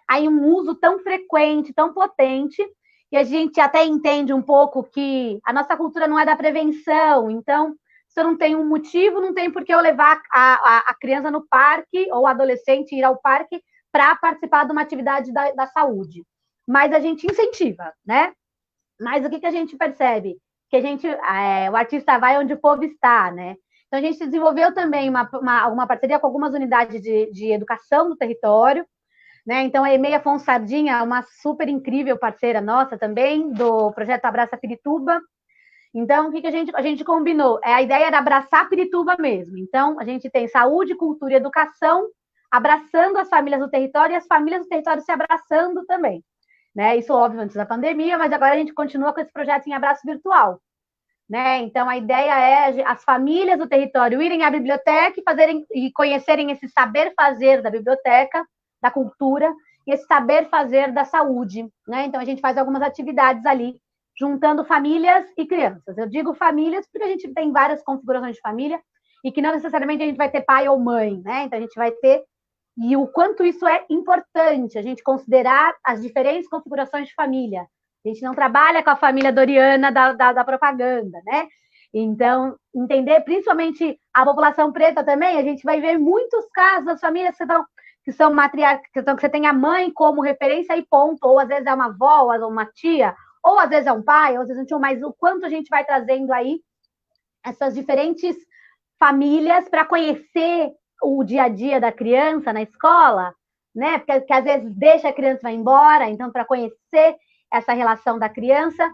aí um uso tão frequente, tão potente, e a gente até entende um pouco que a nossa cultura não é da prevenção, então... Se eu não tenho um motivo, não tem por que eu levar a criança no parque ou o adolescente ir ao parque para participar de uma atividade da saúde. Mas a gente incentiva, né? Mas o que a gente percebe? Que o artista vai onde o povo está, né? Então, a gente desenvolveu também uma parceria com algumas unidades de educação do território, né? Então, a Emeia Fonsardinha, uma super incrível parceira nossa também, do projeto Abraça Pirituba. Então, o que a gente combinou? A ideia era abraçar Pirituba mesmo. Então, a gente tem saúde, cultura e educação, abraçando as famílias do território e as famílias do território se abraçando também. Né? Isso, óbvio, antes da pandemia, mas agora a gente continua com esse projeto em abraço virtual. Né? Então, a ideia é as famílias do território irem à biblioteca e conhecerem esse saber-fazer da biblioteca, da cultura, e esse saber-fazer da saúde. Né? Então, a gente faz algumas atividades ali, juntando famílias e crianças. Eu digo famílias porque a gente tem várias configurações de família e que não necessariamente a gente vai ter pai ou mãe, né? Então, a gente vai ter... E o quanto isso é importante, a gente considerar as diferentes configurações de família. A gente não trabalha com a família doriana da propaganda, né? Então, entender, principalmente a população preta também, a gente vai ver muitos casos das famílias que são matriarcas, que você tem a mãe como referência e ponto, ou às vezes é uma avó, ou uma tia, ou às vezes é um pai, ou às vezes é um tio, mas o quanto a gente vai trazendo aí essas diferentes famílias para conhecer o dia a dia da criança na escola, né? Porque às vezes deixa a criança e vai embora, então para conhecer essa relação da criança,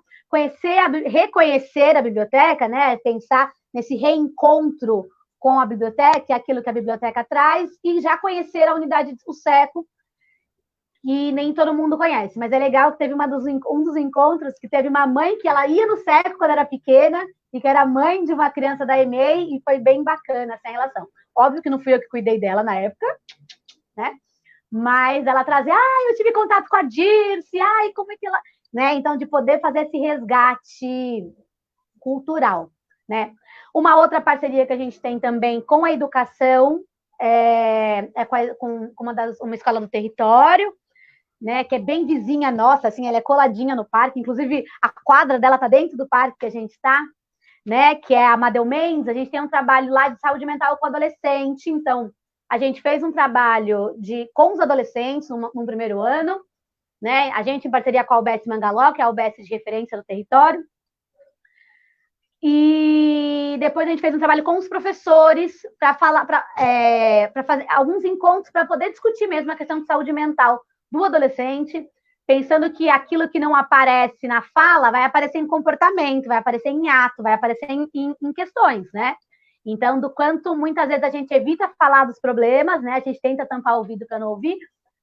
reconhecer a biblioteca, né? Pensar nesse reencontro com a biblioteca, aquilo que a biblioteca traz, e já conhecer a unidade do SECO, que nem todo mundo conhece, mas é legal que teve um dos encontros que teve uma mãe que ela ia no SECO quando era pequena, e que era mãe de uma criança da EMEI, e foi bem bacana essa relação. Óbvio que não fui eu que cuidei dela na época, né? Mas ela trazia, eu tive contato com a Dirce, como é que ela... Né? Então, de poder fazer esse resgate cultural, né? Uma outra parceria que a gente tem também com a educação com uma escola do território, né? Que é bem vizinha nossa, assim, ela é coladinha no parque, inclusive a quadra dela está dentro do parque que a gente está, né? Que é a Amadeu Mendes. A gente tem um trabalho lá de saúde mental com adolescente, então a gente fez um trabalho com os adolescentes no primeiro ano, né? A gente em parceria com a UBS Mangaló, que é a UBS de referência do território. E depois a gente fez um trabalho com os professores para fazer alguns encontros para poder discutir mesmo a questão de saúde mental do adolescente, pensando que aquilo que não aparece na fala vai aparecer em comportamento, vai aparecer em ato, vai aparecer em questões, né? Então, do quanto muitas vezes a gente evita falar dos problemas, né? A gente tenta tampar o ouvido para não ouvir,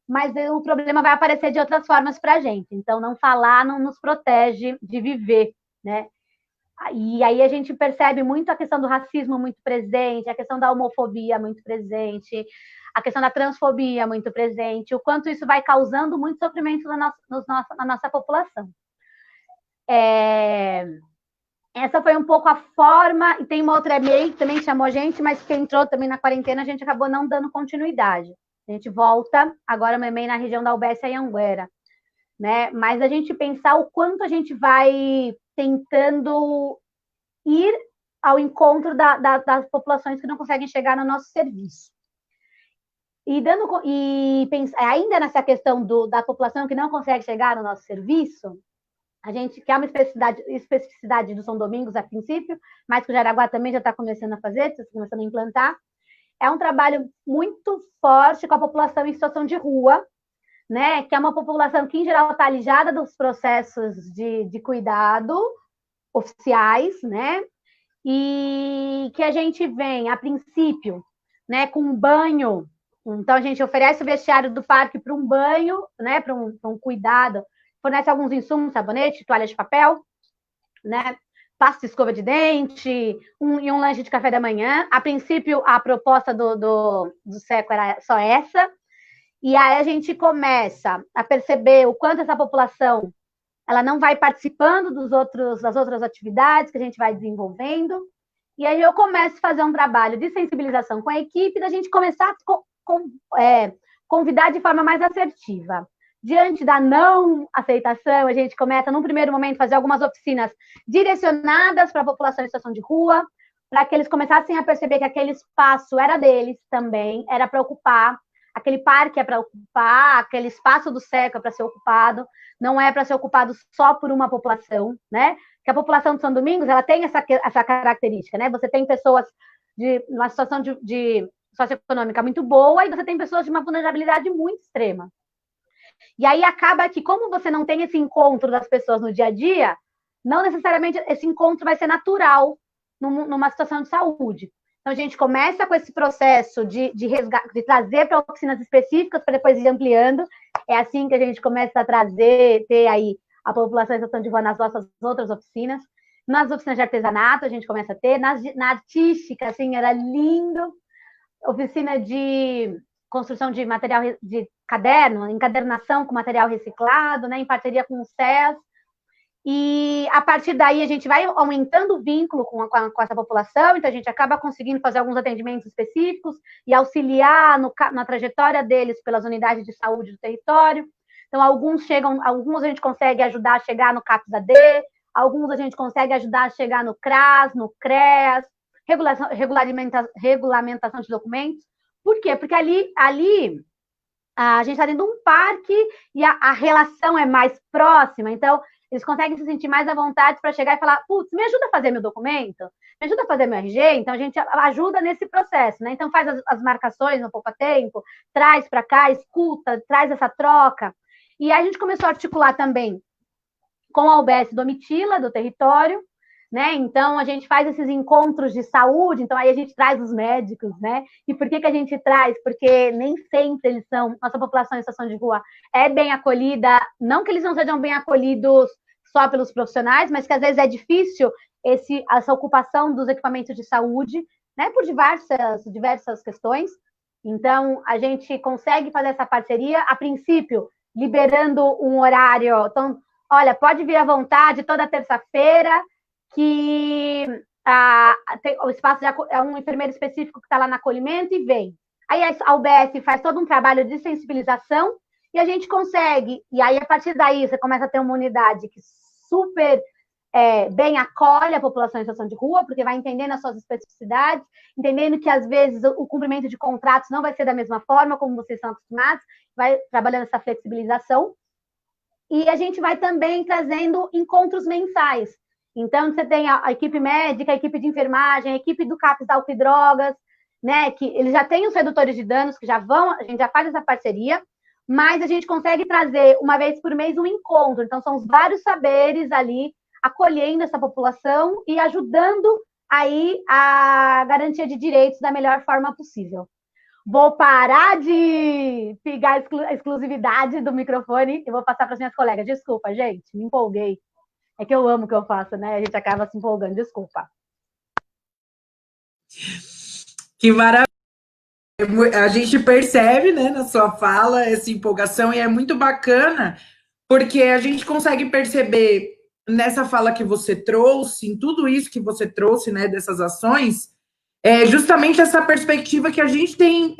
mas o problema vai aparecer de outras formas para a gente. Então, não falar não nos protege de viver, né? E aí a gente percebe muito a questão do racismo muito presente, a questão da homofobia muito presente, a questão da transfobia muito presente, o quanto isso vai causando muito sofrimento na nossa população. Essa foi um pouco a forma, e tem uma outra EMEI que também chamou a gente, mas que entrou também na quarentena, a gente acabou não dando continuidade. A gente volta, agora uma EMEI na região da UBS Anhanguera, né? Mas a gente pensar o quanto a gente vai tentando ir ao encontro das populações que não conseguem chegar no nosso serviço. Ainda nessa questão da população que não consegue chegar no nosso serviço, a gente quer uma especificidade do São Domingos a princípio, mas que o Jaraguá também já está começando a fazer, está começando a implantar. É um trabalho muito forte com a população em situação de rua, né? Que é uma população que, em geral, está alijada dos processos de cuidado oficiais, né? E que a gente vem, a princípio, né, com um banho. Então, a gente oferece o vestiário do parque para um banho, né, para um cuidado, fornece alguns insumos, sabonete, toalha de papel, né, pasta de escova de dente, e um lanche de café da manhã. A princípio, a proposta do SECO era só essa, e aí a gente começa a perceber o quanto essa população ela não vai participando das outras atividades que a gente vai desenvolvendo, e aí eu começo a fazer um trabalho de sensibilização com a equipe, da gente começar a convidar de forma mais assertiva. Diante da não aceitação, a gente começa, num primeiro momento, a fazer algumas oficinas direcionadas para a população em situação de rua, para que eles começassem a perceber que aquele espaço era deles também, era para ocupar, aquele parque é para ocupar, aquele espaço do SECO é para ser ocupado, não é para ser ocupado só por uma população, né? Que a população de São Domingos, ela tem essa característica, né? Você tem pessoas de uma situação de socioeconômica muito boa e você tem pessoas de uma vulnerabilidade muito extrema. E aí acaba que, como você não tem esse encontro das pessoas no dia a dia, não necessariamente esse encontro vai ser natural numa situação de saúde. Então, a gente começa com esse processo de trazer para oficinas específicas para depois ir ampliando. É assim que a gente começa a ter aí a população em situação de rua nas nossas outras oficinas. Nas oficinas de artesanato, a gente começa a ter. Na artística, assim, era lindo. Oficina de construção de material de caderno, encadernação com material reciclado, né, em parceria com o SES. E a partir daí a gente vai aumentando o vínculo com essa população, então a gente acaba conseguindo fazer alguns atendimentos específicos e auxiliar na trajetória deles pelas unidades de saúde do território. Então, alguns a gente consegue ajudar a chegar no CAPS-AD, alguns a gente consegue ajudar a chegar no CRAS, no CREAS, regulamentação de documentos. Por quê? Porque ali a gente está dentro de um parque e a relação é mais próxima, então eles conseguem se sentir mais à vontade para chegar e falar, putz, me ajuda a fazer meu documento? Me ajuda a fazer meu RG? Então a gente ajuda nesse processo, né? Então faz as marcações no poupa-tempo, traz para cá, escuta, traz essa troca. E aí a gente começou a articular também com a UBS Domitila, do território, né? Então, a gente faz esses encontros de saúde, então aí a gente traz os médicos, né? E por que a gente traz? Porque nem sempre eles são, nossa população em situação de rua é bem acolhida, não que eles não sejam bem acolhidos só pelos profissionais, mas que às vezes é difícil essa ocupação dos equipamentos de saúde, né? Por diversas questões. Então, a gente consegue fazer essa parceria, a princípio, liberando um horário. Então, olha, pode vir à vontade toda terça-feira, que o espaço é um enfermeiro específico que está lá no acolhimento e vem. Aí a UBS faz todo um trabalho de sensibilização e a gente consegue, e aí a partir daí você começa a ter uma unidade que super bem acolhe a população em situação de rua, porque vai entendendo as suas especificidades, entendendo que às vezes o cumprimento de contratos não vai ser da mesma forma como vocês são acostumados, vai trabalhando essa flexibilização. E a gente vai também trazendo encontros mensais. Então, você tem a equipe médica, a equipe de enfermagem, a equipe do CAPS Álcool e Drogas, né, que eles já têm os redutores de danos, que a gente já faz essa parceria, mas a gente consegue trazer, uma vez por mês, um encontro. Então, são os vários saberes ali, acolhendo essa população e ajudando aí a garantia de direitos da melhor forma possível. Vou parar de pegar a exclusividade do microfone e vou passar para as minhas colegas. Desculpa, gente, me empolguei. É que eu amo o que eu faço, né? A gente acaba se empolgando, desculpa. Que maravilha! A gente percebe, né, na sua fala essa empolgação e é muito bacana porque a gente consegue perceber nessa fala que você trouxe, em tudo isso que você trouxe, né, dessas ações, justamente essa perspectiva que a gente tem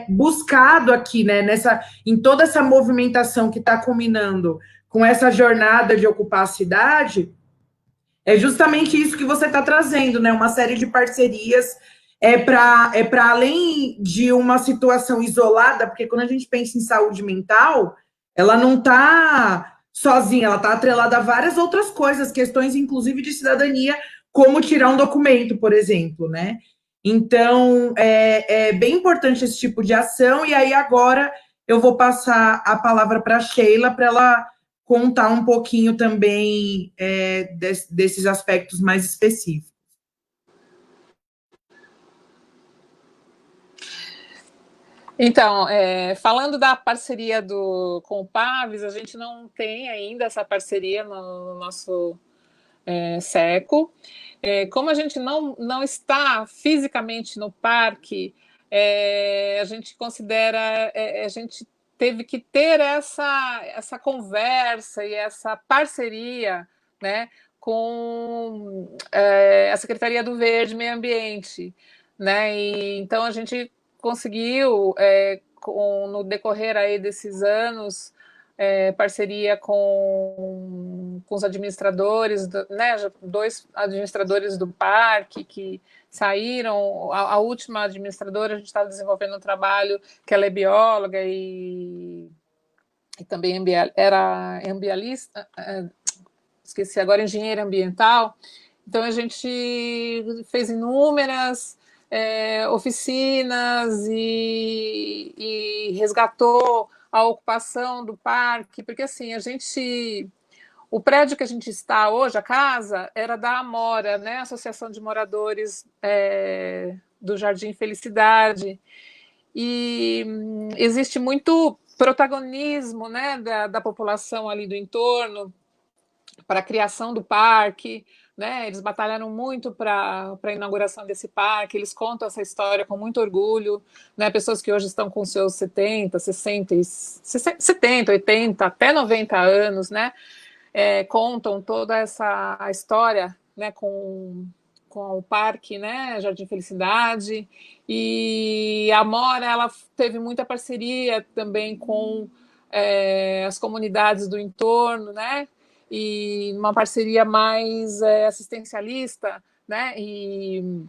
buscado aqui, né, em toda essa movimentação que está culminando com essa jornada de ocupar a cidade, é justamente isso que você está trazendo, né, uma série de parcerias para além de uma situação isolada, porque quando a gente pensa em saúde mental, ela não está sozinha, ela está atrelada a várias outras coisas, questões inclusive de cidadania, como tirar um documento, por exemplo, né? Então, é bem importante esse tipo de ação, e aí agora eu vou passar a palavra para a Sheila, para ela contar um pouquinho também desses aspectos mais específicos. Então, falando da parceria com o Paves, a gente não tem ainda essa parceria no nosso SECO. Como a gente não está fisicamente no parque, a gente considera, a gente teve que ter essa conversa e essa parceria, né, com a Secretaria do Verde e Meio Ambiente, né? E então a gente conseguiu, no decorrer aí desses anos, parceria com os administradores, né, 2 administradores do parque que saíram. A última administradora, a gente estava desenvolvendo um trabalho que ela é bióloga e também era ambientalista, esqueci agora, engenheira ambiental. Então a gente fez inúmeras oficinas e resgatou a ocupação do parque, porque assim, o prédio que a gente está hoje, a casa, era da Amora, né, Associação de Moradores do Jardim Felicidade, e existe muito protagonismo, né, da população ali do entorno para a criação do parque, né? Eles batalharam muito para a inauguração desse parque, eles contam essa história com muito orgulho, né? Pessoas que hoje estão com seus 70, 60, 80, até 90 anos, né? Contam toda essa história, né? Com o parque, né? Jardim Felicidade, e a Amora, ela teve muita parceria também com as comunidades do entorno, né? e uma parceria mais assistencialista, né? E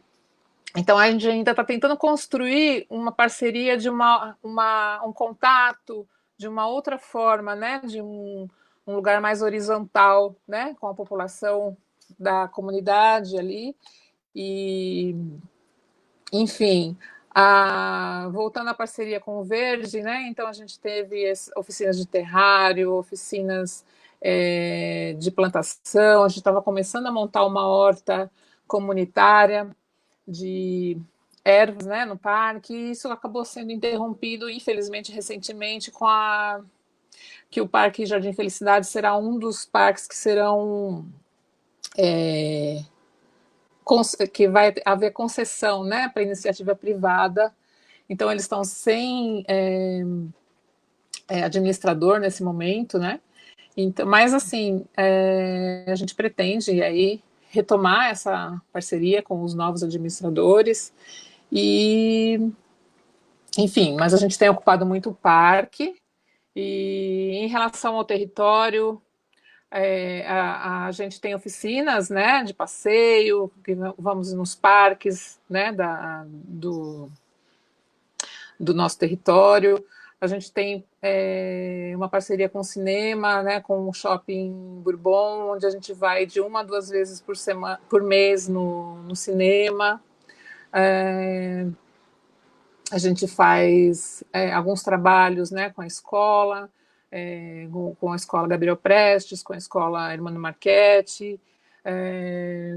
então a gente ainda está tentando construir uma parceria de um contato de uma outra forma, né? De um lugar mais horizontal, né? Com a população da comunidade ali. E, enfim, voltando à parceria com o Verde, né? Então a gente teve oficinas de terrário, oficinas de plantação, a gente estava começando a montar uma horta comunitária de ervas, né, no parque, e isso acabou sendo interrompido, infelizmente, recentemente, que o Parque Jardim Felicidade será um dos parques que serão que vai haver concessão, né, para iniciativa privada. Então eles estão sem administrador nesse momento, né? Então, mas assim, a gente pretende aí retomar essa parceria com os novos administradores e, enfim, mas a gente tem ocupado muito o parque. E em relação ao território, a gente tem oficinas, né, de passeio, que vamos nos parques, né, do nosso território. A gente tem uma parceria com o cinema, né, com o Shopping Bourbon, onde a gente vai de 1 a 2 vezes por mês no cinema. A gente faz alguns trabalhos, né, com a escola, com a escola Gabriel Prestes, com a escola Hermano Marchetti,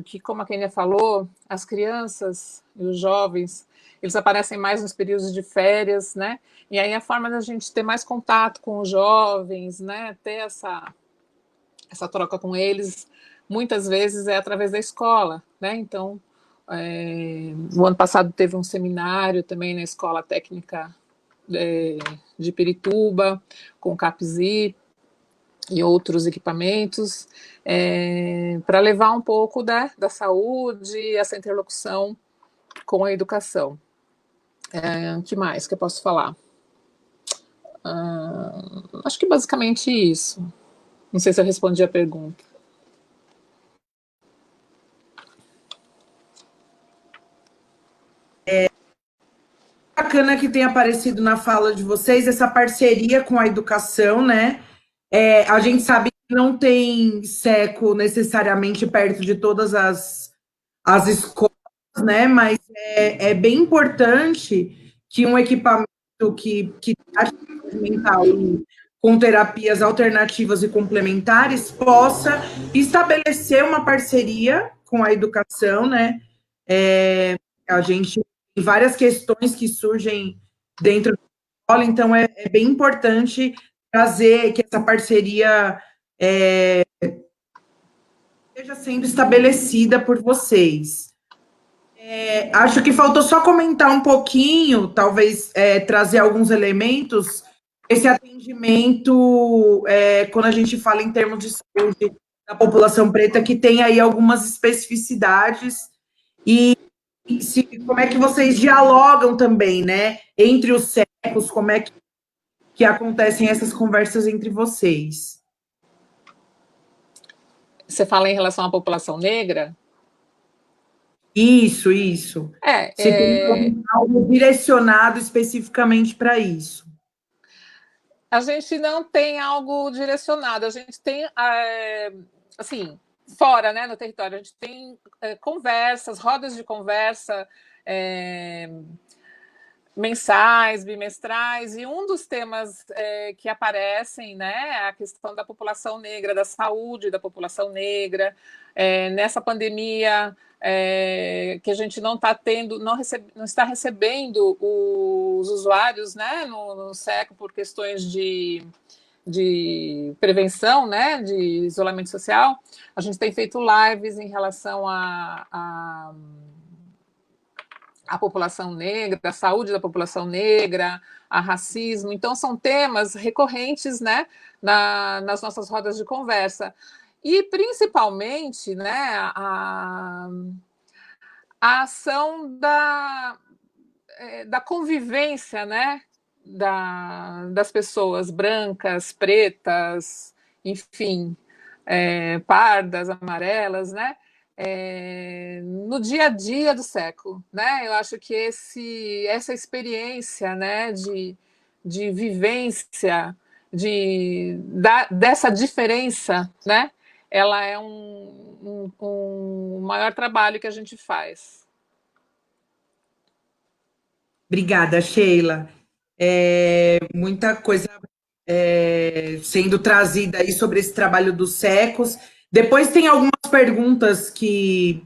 que, como a Kênia falou, as crianças e os jovens, eles aparecem mais nos períodos de férias, né? E aí a forma da gente ter mais contato com os jovens, né, ter essa troca com eles, muitas vezes é através da escola, né? Então, o ano passado teve um seminário também na Escola Técnica de Pirituba, com o CAPSI e outros equipamentos, para levar um pouco da saúde, essa interlocução com a educação. O que mais que eu posso falar? Acho que basicamente isso. Não sei se eu respondi a pergunta. Bacana que tenha aparecido na fala de vocês essa parceria com a educação, né? A gente sabe que não tem SECO necessariamente perto de todas as escolas, né? Mas é bem importante que um equipamento que trate saúde mental com terapias alternativas e complementares possa estabelecer uma parceria com a educação, né? A gente tem várias questões que surgem dentro da escola, então é bem importante trazer que essa parceria esteja sendo estabelecida por vocês. Acho que faltou só comentar um pouquinho, talvez trazer alguns elementos, esse atendimento, quando a gente fala em termos de saúde da população preta, que tem aí algumas especificidades, e como é que vocês dialogam também, né, entre os SECos, como é que acontecem essas conversas entre vocês? Você fala em relação à população negra? Isso. Se tem algo direcionado especificamente para isso. A gente não tem algo direcionado, a gente tem, assim, fora, né, no território, a gente tem conversas, rodas de conversa mensais, bimestrais, e um dos temas que aparecem, né, é a questão da população negra, da saúde da população negra. Nessa pandemia, que a gente não está tendo, não está recebendo os usuários, né, no SECO por questões de prevenção, né, de isolamento social. A gente tem feito lives em relação à população negra, a saúde da população negra, a racismo. Então, são temas recorrentes, né, nas nossas rodas de conversa. E, principalmente, né, a ação da convivência, né, das pessoas brancas, pretas, enfim, pardas, amarelas, né? No dia a dia do século, né? Eu acho que essa experiência, né, de vivência, dessa diferença, né? Ela é um maior trabalho que a gente faz. Obrigada, Sheila. Muita coisa sendo trazida aí sobre esse trabalho dos séculos. Depois tem algumas perguntas que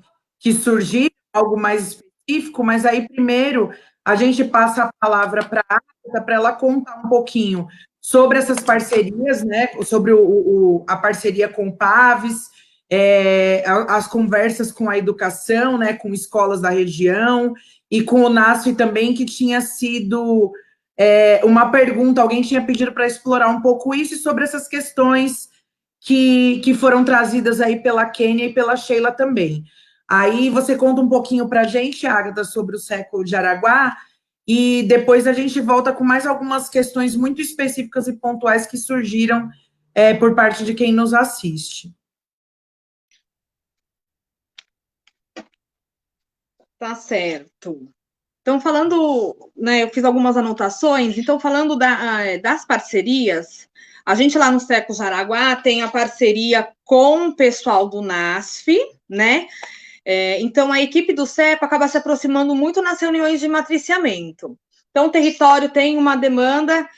surgiram, algo mais específico, mas aí primeiro a gente passa a palavra para a Agatha para ela contar um pouquinho sobre essas parcerias, né? Sobre a parceria com o Paves, as conversas com a educação, né? Com escolas da região e com o NASF também, que tinha sido uma pergunta, alguém tinha pedido para explorar um pouco isso e sobre essas questões que foram trazidas aí pela Kênia e pela Sheila também. Aí você conta um pouquinho para a gente, Agatha, sobre o século de Araguá, e depois a gente volta com mais algumas questões muito específicas e pontuais que surgiram por parte de quem nos assiste. Tá certo. Então, falando, né, eu fiz algumas anotações, então, falando das parcerias, a gente lá no Seco Jaraguá tem a parceria com o pessoal do NASF, né? Então, a equipe do CEPA acaba se aproximando muito nas reuniões de matriciamento. Então, o território tem uma demanda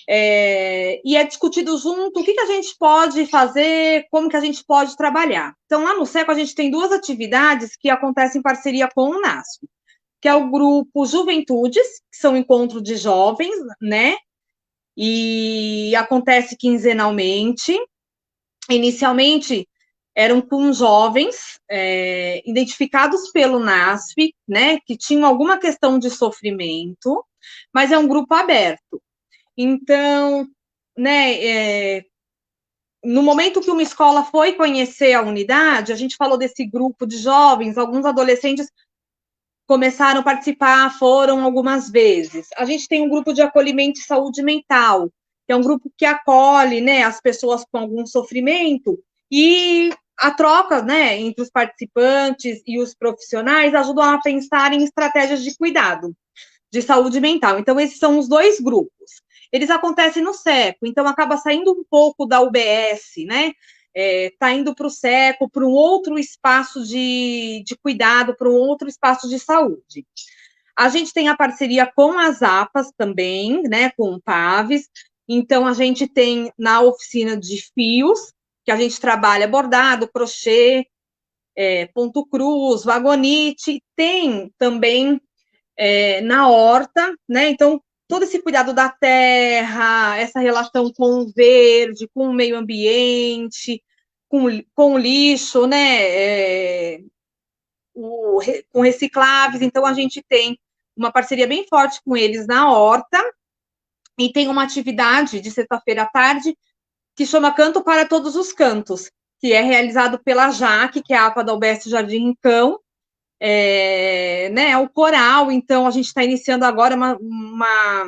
e é discutido junto o que a gente pode fazer, como que a gente pode trabalhar. Então, lá no SECO, a gente tem duas atividades que acontecem em parceria com o NASF, que é o grupo Juventudes, que são encontros de jovens, né? E acontece quinzenalmente. Inicialmente, eram com jovens identificados pelo NASF, né? Que tinham alguma questão de sofrimento, mas é um grupo aberto. Então, né, no momento que uma escola foi conhecer a unidade, a gente falou desse grupo de jovens, alguns adolescentes começaram a participar, foram algumas vezes. A gente tem um grupo de acolhimento e saúde mental, que é um grupo que acolhe, né, as pessoas com algum sofrimento, e a troca, né, entre os participantes e os profissionais ajudam a pensar em estratégias de cuidado, de saúde mental. Então, esses são os dois grupos. Eles acontecem no SECO, então acaba saindo um pouco da UBS, né? Está indo para o SECO, para um outro espaço de cuidado, para um outro espaço de saúde. A gente tem a parceria com as APAs também, né? Com o PAVES. Então, a gente tem na oficina de fios, que a gente trabalha bordado, crochê, ponto cruz, vagonite, tem também na horta, né? Então, todo esse cuidado da terra, essa relação com o verde, com o meio ambiente, com o lixo, né? Com recicláveis. Então, a gente tem uma parceria bem forte com eles na horta, e tem uma atividade de sexta-feira à tarde que chama Canto para Todos os Cantos, que é realizado pela Jaque, que é a APA da UBS Jardim Rincão, né, o coral. Então, a gente está iniciando agora uma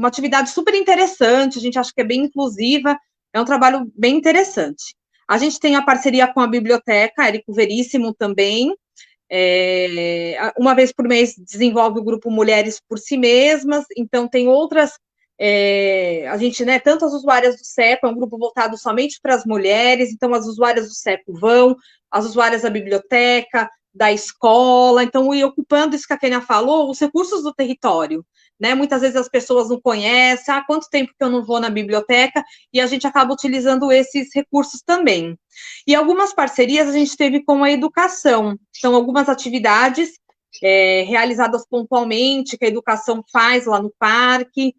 atividade super interessante, a gente acha que é bem inclusiva, é um trabalho bem interessante. A gente tem a parceria com a biblioteca, Érico Veríssimo também, uma vez por mês desenvolve o grupo Mulheres por Si Mesmas, então tem outras, a gente, né, tanto as usuárias do SECO, é um grupo voltado somente para as mulheres, então as usuárias do SECO vão, as usuárias da biblioteca, da escola, então, e ocupando isso que a Kênia falou, os recursos do território, né, muitas vezes as pessoas não conhecem, há quanto tempo que eu não vou na biblioteca, e a gente acaba utilizando esses recursos também. E algumas parcerias a gente teve com a educação, então, algumas atividades realizadas pontualmente, que a educação faz lá no parque,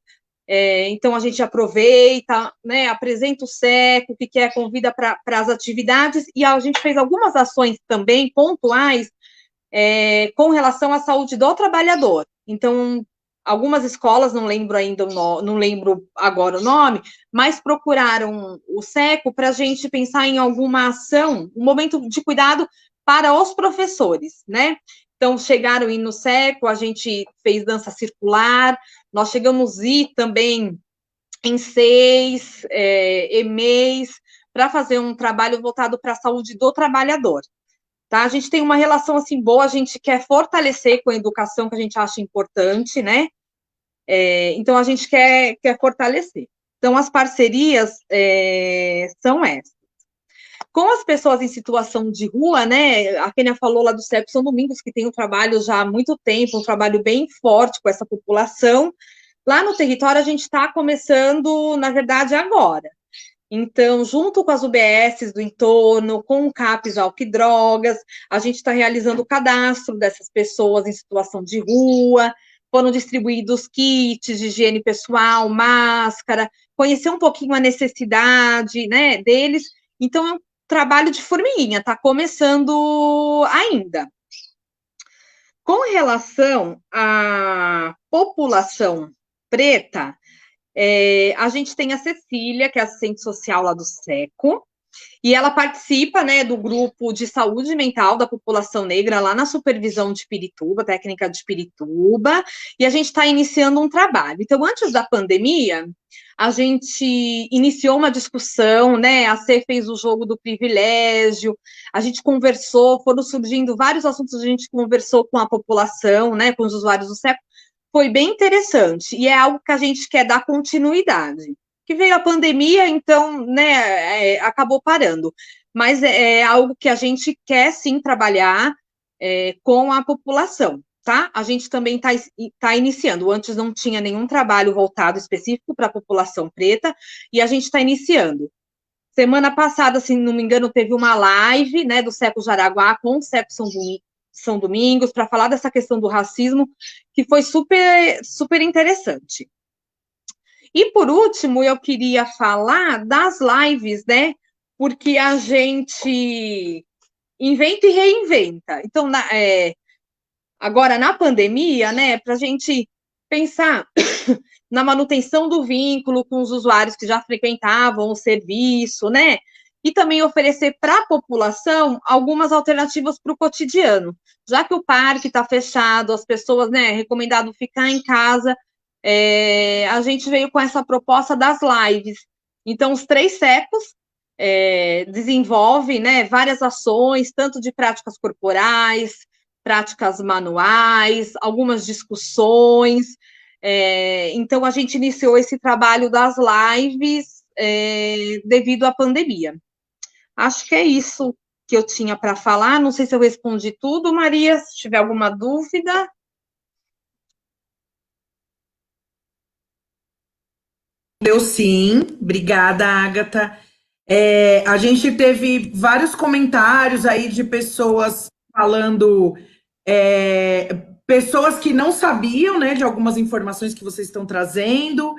então a gente aproveita, né, apresenta o SECO, o que é, convida para as atividades, e a gente fez algumas ações também pontuais com relação à saúde do trabalhador. Então, algumas escolas, não lembro ainda não lembro agora o nome, mas procuraram o SECO para a gente pensar em alguma ação, um momento de cuidado para os professores, né? Então, chegaram aí no SECO, a gente fez dança circular, nós chegamos a ir também em 6 EMEIs, para fazer um trabalho voltado para a saúde do trabalhador. Tá? A gente tem uma relação assim boa, a gente quer fortalecer com a educação, que a gente acha importante, né? Então, a gente quer fortalecer. Então, as parcerias são essas. Com as pessoas em situação de rua, né? A Kênia falou lá do CEP São Domingos, que tem um trabalho já há muito tempo, um trabalho bem forte com essa população. Lá no território, a gente está começando, na verdade, agora. Então, junto com as UBSs do entorno, com o CAPS Álcool e Drogas, a gente está realizando o cadastro dessas pessoas em situação de rua, foram distribuídos kits de higiene pessoal, máscara, conhecer um pouquinho a necessidade, né, deles. Então, é um trabalho de formiguinha, está começando ainda. Com relação à população preta, a gente tem a Cecília, que é assistente social lá do SECO, e ela participa, né, do grupo de saúde mental da população negra lá na supervisão de Pirituba, técnica de Pirituba, e a gente está iniciando um trabalho. Então, antes da pandemia, a gente iniciou uma discussão, né, a C fez o jogo do privilégio, a gente conversou, foram surgindo vários assuntos, a gente conversou com a população, né, com os usuários do SECO, foi bem interessante, e é algo que a gente quer dar continuidade. Que veio a pandemia, então, né, acabou parando. Mas é algo que a gente quer, sim, trabalhar com a população, tá? A gente também tá iniciando. Antes não tinha nenhum trabalho voltado específico para a população preta, e a gente está iniciando. Semana passada, se não me engano, teve uma live, né, do CEPO Jaraguá com o CEPO São Domingos, para falar dessa questão do racismo, que foi super, super interessante. E, por último, eu queria falar das lives, né? Porque a gente inventa e reinventa. Então, agora, na pandemia, né, para a gente pensar na manutenção do vínculo com os usuários que já frequentavam o serviço, né? E também oferecer para a população algumas alternativas para o cotidiano. Já que o parque está fechado, as pessoas, né, é recomendado ficar em casa, a gente veio com essa proposta das lives. Então, os 3 SECOs desenvolvem, né, várias ações, tanto de práticas corporais, práticas manuais, algumas discussões. Então, a gente iniciou esse trabalho das lives devido à pandemia. Acho que é isso que eu tinha para falar. Não sei se eu respondi tudo, Maria, se tiver alguma dúvida. Deu sim, obrigada, Agatha. A gente teve vários comentários aí de pessoas falando, pessoas que não sabiam, né, de algumas informações que vocês estão trazendo,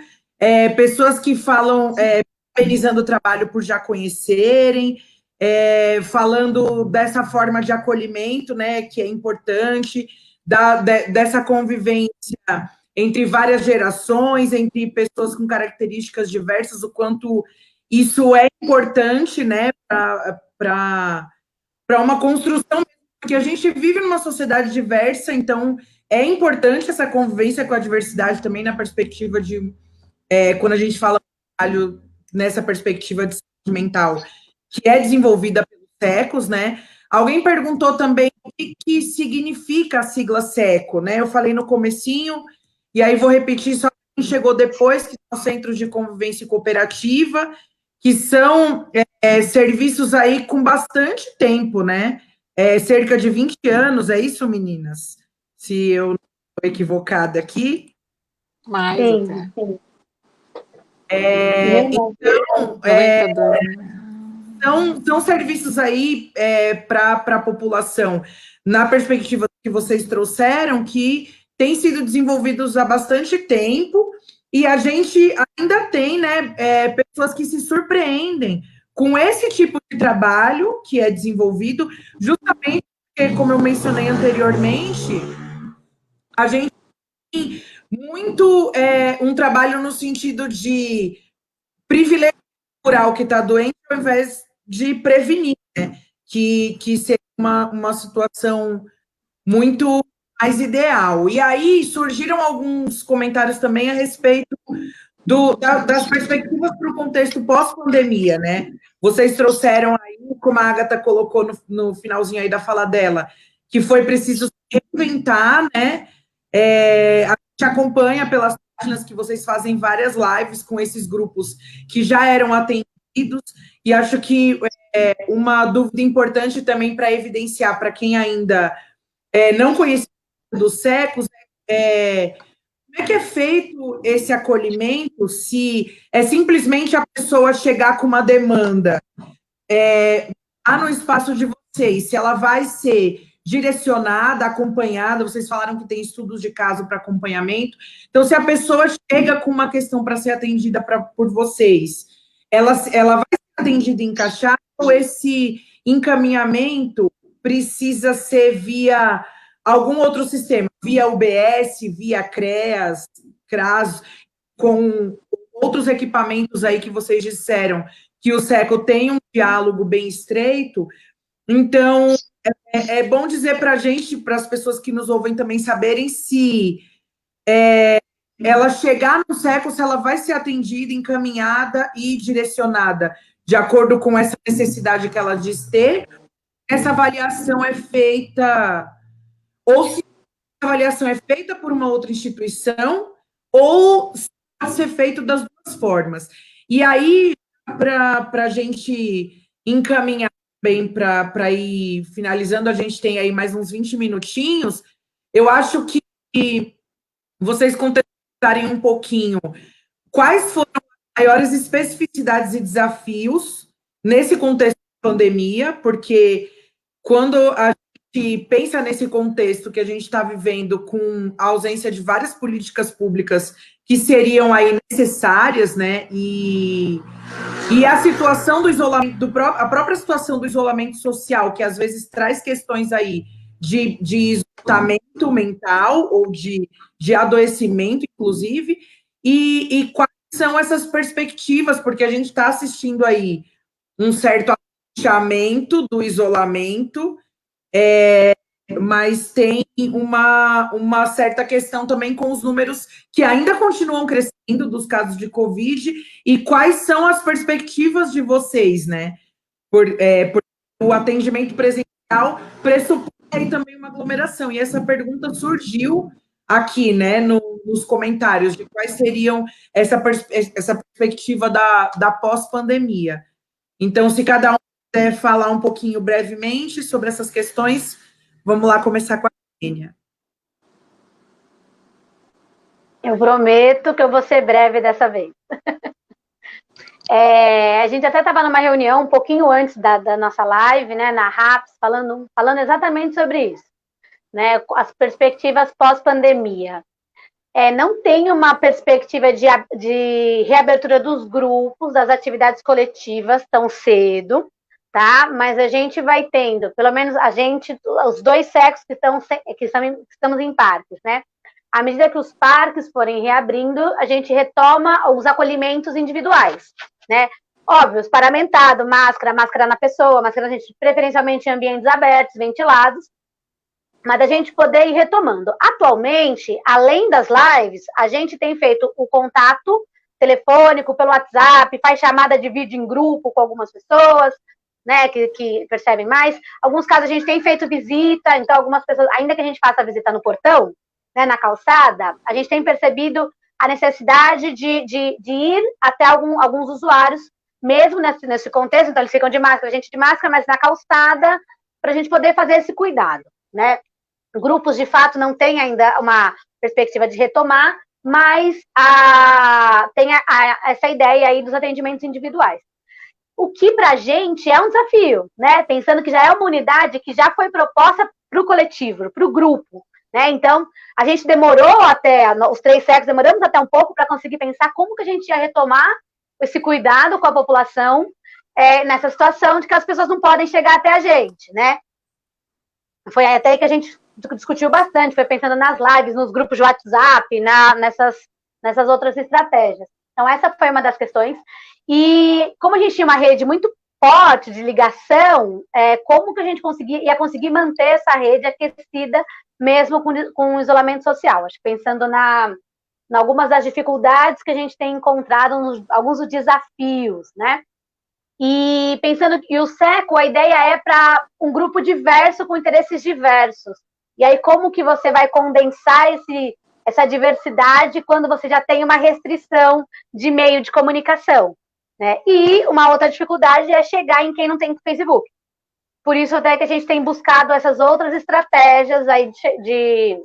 pessoas que falam, parabenizando o trabalho por já conhecerem, falando dessa forma de acolhimento, né, que é importante, dessa convivência entre várias gerações, entre pessoas com características diversas, o quanto isso é importante, né, para uma construção, porque a gente vive numa sociedade diversa, então é importante essa convivência com a diversidade também na perspectiva de, quando a gente fala trabalho nessa perspectiva de saúde mental, que é desenvolvida pelos SECOs, né? Alguém perguntou também o que significa a sigla SECO, né? Eu falei no comecinho, e aí vou repetir só quem chegou depois, que são centros de convivência cooperativa, que são serviços aí com bastante tempo, né? Cerca de 20 anos, é isso, meninas? Se eu não estou equivocada aqui. Mais Sim, até. sim. Então, são serviços aí para a população, na perspectiva que vocês trouxeram, que têm sido desenvolvidos há bastante tempo, e a gente ainda tem, né, pessoas que se surpreendem com esse tipo de trabalho que é desenvolvido, justamente porque, como eu mencionei anteriormente, a gente tem muito um trabalho no sentido de privilegiar o que está doente ao invés de prevenir, né? Que seria uma situação muito mais ideal. E aí surgiram alguns comentários também a respeito das perspectivas para o contexto pós-pandemia, né? Vocês trouxeram aí, como a Agatha colocou no finalzinho aí da fala dela, que foi preciso se reinventar, né? A gente acompanha pelas páginas que vocês fazem várias lives com esses grupos que já eram atendidos, e acho que uma dúvida importante também para evidenciar para quem ainda não conhecia dos SECOS como é que é feito esse acolhimento, se é simplesmente a pessoa chegar com uma demanda lá no espaço de vocês, se ela vai ser direcionada, acompanhada, vocês falaram que tem estudos de caso para acompanhamento, então se a pessoa chega com uma questão para ser atendida por vocês, ela vai ser atendida encaixada ou esse encaminhamento precisa ser via algum outro sistema, via UBS, via CREAS, CRAS, com outros equipamentos aí que vocês disseram que o SECO tem um diálogo bem estreito. Então, é bom dizer para a gente, para as pessoas que nos ouvem também saberem se ela chegar no SECO, se ela vai ser atendida, encaminhada e direcionada de acordo com essa necessidade que ela diz ter. Essa avaliação é feita, ou se a avaliação é feita por uma outra instituição, ou se pode ser feito das duas formas. E aí, para a gente encaminhar bem para ir finalizando, a gente tem aí mais uns 20 minutinhos, eu acho que vocês contextualizarem um pouquinho quais foram as maiores especificidades e desafios nesse contexto de pandemia, porque quando a gente pensa nesse contexto que a gente está vivendo com a ausência de várias políticas públicas que seriam aí necessárias, né, e a situação do isolamento, a própria situação do isolamento social, que às vezes traz questões aí de isolamento mental ou de adoecimento, inclusive, e quais são essas perspectivas, porque a gente está assistindo aí um certo afrouxamento do isolamento, mas tem uma certa questão também com os números que ainda continuam crescendo dos casos de Covid, e quais são as perspectivas de vocês, né? Por o atendimento presencial pressupõe aí também uma aglomeração, e essa pergunta surgiu aqui, né, nos comentários, de quais seriam essa perspectiva da pós-pandemia. Então, se cada um quiser falar um pouquinho brevemente sobre essas questões, vamos lá começar com a Kênia. Eu prometo que eu vou ser breve dessa vez. A gente até estava numa reunião um pouquinho antes da nossa live, né, na RAPS, falando exatamente sobre isso, né, as perspectivas pós-pandemia. Não tem uma perspectiva de reabertura dos grupos, das atividades coletivas tão cedo, tá? Mas a gente vai tendo, pelo menos os dois SECOS que estamos em parques, né? À medida que os parques forem reabrindo, a gente retoma os acolhimentos individuais, né? Óbvio, paramentado, máscara na pessoa, máscara a gente, preferencialmente em ambientes abertos, ventilados, mas a gente poder ir retomando. Atualmente, além das lives, a gente tem feito o contato telefônico pelo WhatsApp, faz chamada de vídeo em grupo com algumas pessoas, né, que percebem mais. Alguns casos a gente tem feito visita, então algumas pessoas, ainda que a gente faça a visita no portão, né, na calçada, a gente tem percebido a necessidade de ir até alguns usuários, mesmo nesse contexto, então eles ficam de máscara, a gente de máscara, mas na calçada, para a gente poder fazer esse cuidado, né? Grupos, de fato, não tem ainda uma perspectiva de retomar, mas tem essa ideia aí dos atendimentos individuais. O que, para a gente, é um desafio, né? Pensando que já é uma unidade que já foi proposta para o coletivo, para o grupo, né? Então, a gente demorou os 3 SECOS, demoramos até um pouco para conseguir pensar como que a gente ia retomar esse cuidado com a população nessa situação de que as pessoas não podem chegar até a gente, né? Foi até aí que a gente discutiu bastante, foi pensando nas lives, nos grupos de WhatsApp, nessas outras estratégias. Então, essa foi uma das questões. E como a gente tinha uma rede muito forte de ligação, como que a gente ia conseguir manter essa rede aquecida, mesmo com o isolamento social? Acho que pensando em algumas das dificuldades que a gente tem encontrado, alguns dos desafios, né? E pensando que o SECO, a ideia é para um grupo diverso com interesses diversos. E aí, como que você vai condensar essa diversidade quando você já tem uma restrição de meio de comunicação? Né? E uma outra dificuldade é chegar em quem não tem Facebook. Por isso até que a gente tem buscado essas outras estratégias aí de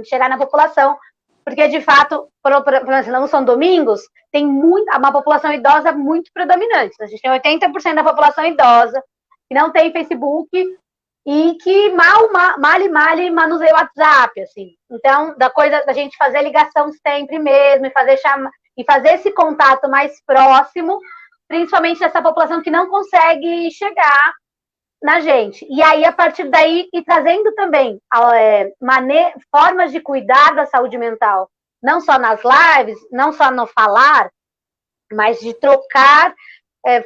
chegar na população, porque de fato, não são domingos, tem uma população idosa muito predominante. A gente tem 80% da população idosa que não tem Facebook e que mal manuseia o WhatsApp, assim. Então, da gente fazer ligação sempre mesmo e fazer esse contato mais próximo, principalmente dessa população que não consegue chegar na gente. E aí, a partir daí, e trazendo também formas de cuidar da saúde mental, não só nas lives, não só no falar, mas de trocar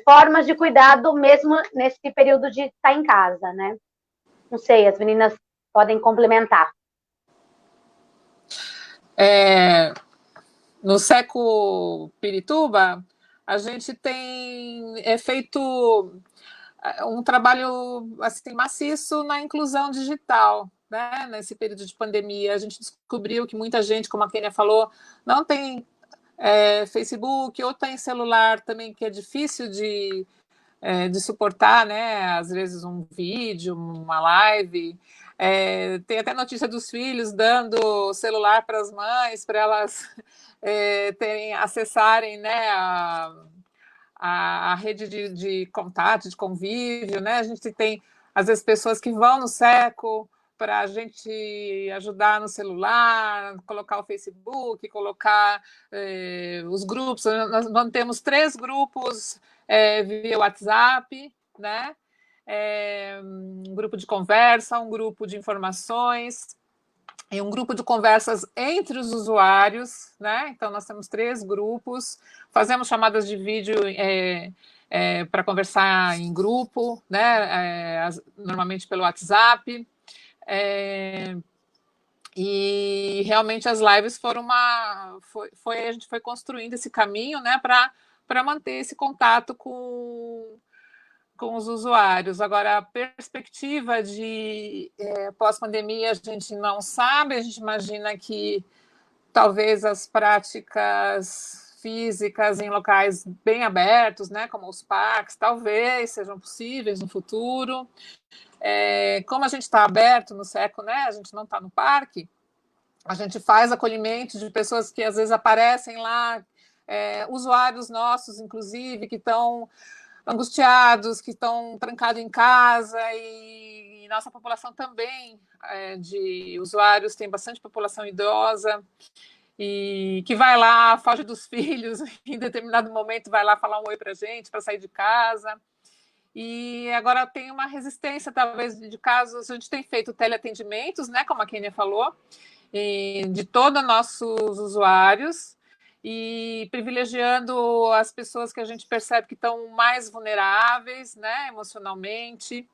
formas de cuidado mesmo nesse período de estar em casa, né? Não sei, as meninas podem complementar. No SECO Pirituba, a gente tem feito um trabalho assim, maciço na inclusão digital, né? Nesse período de pandemia. A gente descobriu que muita gente, como a Kênia falou, não tem Facebook, ou tem celular também, que é difícil de suportar, né? Às vezes um vídeo, uma live. Tem até notícia dos filhos dando celular para as mães, para elas acessarem, né, a rede de contato, de convívio, né? A gente tem, às vezes, pessoas que vão no SECO para a gente ajudar no celular, colocar o Facebook, colocar os grupos. Nós temos 3 grupos via WhatsApp, né? Um grupo de conversa, um grupo de informações e um grupo de conversas entre os usuários, né? Então, nós temos 3 grupos, fazemos chamadas de vídeo para conversar em grupo, né? Normalmente pelo WhatsApp. E realmente as lives foram a gente foi construindo esse caminho, né, para manter esse contato com os usuários. Agora, a perspectiva de pós-pandemia a gente não sabe, a gente imagina que talvez as práticas físicas em locais bem abertos, né, como os parques, talvez sejam possíveis no futuro. Como a gente está aberto no SECO, né, a gente não está no parque, a gente faz acolhimento de pessoas que às vezes aparecem lá, usuários nossos, inclusive, que estão angustiados, que estão trancados em casa, e nossa população também de usuários, tem bastante população idosa, e que vai lá, foge dos filhos, em determinado momento vai lá falar um oi para a gente, para sair de casa. E agora tem uma resistência, talvez, de casos. A gente tem feito teleatendimentos, né, como a Kênia falou, de todos os nossos usuários, e privilegiando as pessoas que a gente percebe que estão mais vulneráveis, né, emocionalmente.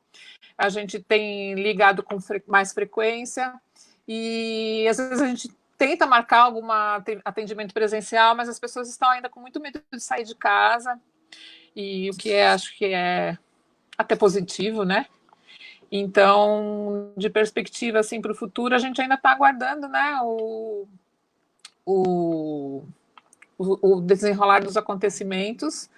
A gente tem ligado com mais frequência, e às vezes a gente tenta marcar algum atendimento presencial, mas as pessoas estão ainda com muito medo de sair de casa, e o que acho que é até positivo, né? Então, de perspectiva assim, para o futuro, a gente ainda está aguardando, né, o desenrolar dos acontecimentos,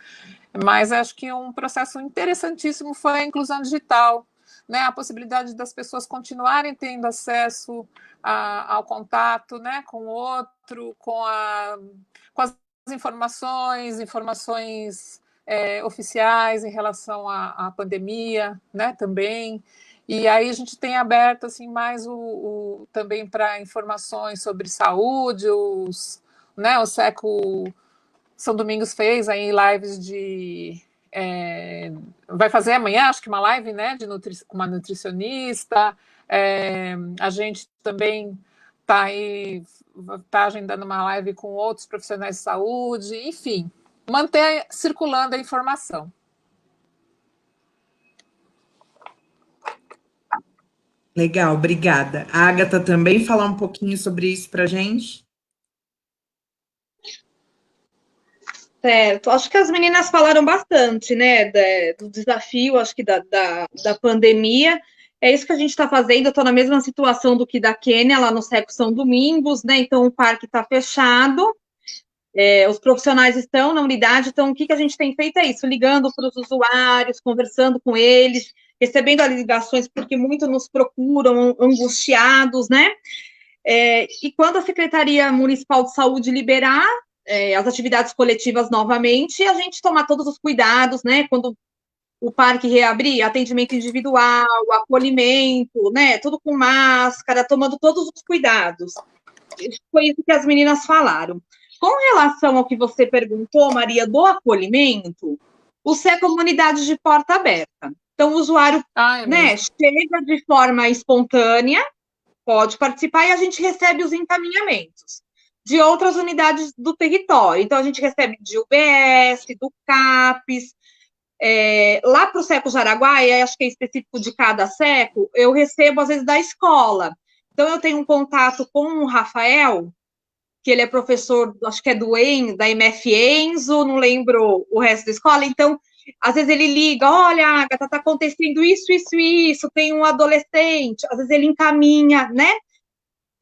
mas acho que um processo interessantíssimo foi a inclusão digital, né, a possibilidade das pessoas continuarem tendo acesso ao contato, né, com o outro, com as informações oficiais em relação à pandemia, né, também. E aí a gente tem aberto assim, mais também para informações sobre saúde, o SECO São Domingos fez aí lives vai fazer amanhã, acho que uma live, né, com uma nutricionista. A gente também está agendando uma live com outros profissionais de saúde, enfim, manter circulando a informação. Legal, obrigada. A Agatha também falar um pouquinho sobre isso para a gente? Certo. Acho que as meninas falaram bastante, né, do desafio, acho que da pandemia. É isso que a gente está fazendo. Eu estou na mesma situação do que da Quênia, lá no Seco São Domingos, né? Então o parque está fechado, os profissionais estão na unidade, então o que a gente tem feito é isso, ligando para os usuários, conversando com eles, recebendo as ligações, porque muitos nos procuram angustiados, né? E quando a Secretaria Municipal de Saúde liberar as atividades coletivas novamente, a gente tomar todos os cuidados, né? Quando o parque reabrir, atendimento individual, acolhimento, né? Tudo com máscara, tomando todos os cuidados. Foi isso que as meninas falaram. Com relação ao que você perguntou, Maria, do acolhimento, o SE é comunidade de porta aberta. Então, o usuário né, chega de forma espontânea, pode participar e a gente recebe os encaminhamentos de outras unidades do território. Então, a gente recebe de UBS, do CAPES, lá para o SECO Jaraguá, e acho que é específico de cada SECO, eu recebo, às vezes, da escola. Então, eu tenho um contato com o Rafael, que ele é professor, acho que é da MF Enzo, não lembro o resto da escola, então, às vezes ele liga, olha, Agatha, está acontecendo isso, isso, isso, tem um adolescente, às vezes ele encaminha, né?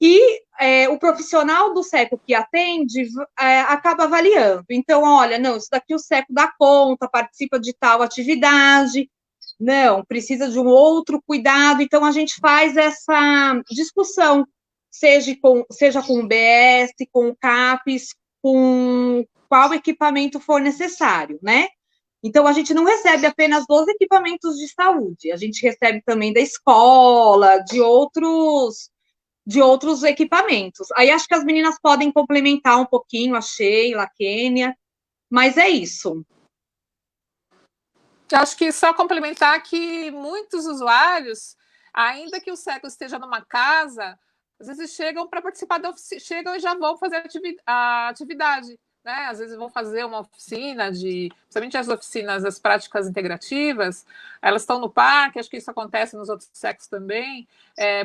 E o profissional do SECO que atende acaba avaliando. Então, olha, não, isso daqui o SECO dá conta, participa de tal atividade, não, precisa de um outro cuidado. Então, a gente faz essa discussão, seja com o BS, com o CAPES, com qual equipamento for necessário, né? Então, a gente não recebe apenas dos equipamentos de saúde, a gente recebe também da escola, de outros equipamentos. Aí acho que as meninas podem complementar um pouquinho, a Sheila, a Kênia, mas é isso. Eu acho que só complementar que muitos usuários, ainda que o SECO esteja numa casa, às vezes chegam para participar da oficina, chegam e já vão fazer a atividade. Né? Às vezes vão fazer uma oficina principalmente as oficinas das práticas integrativas, elas estão no parque, acho que isso acontece nos outros SECos também.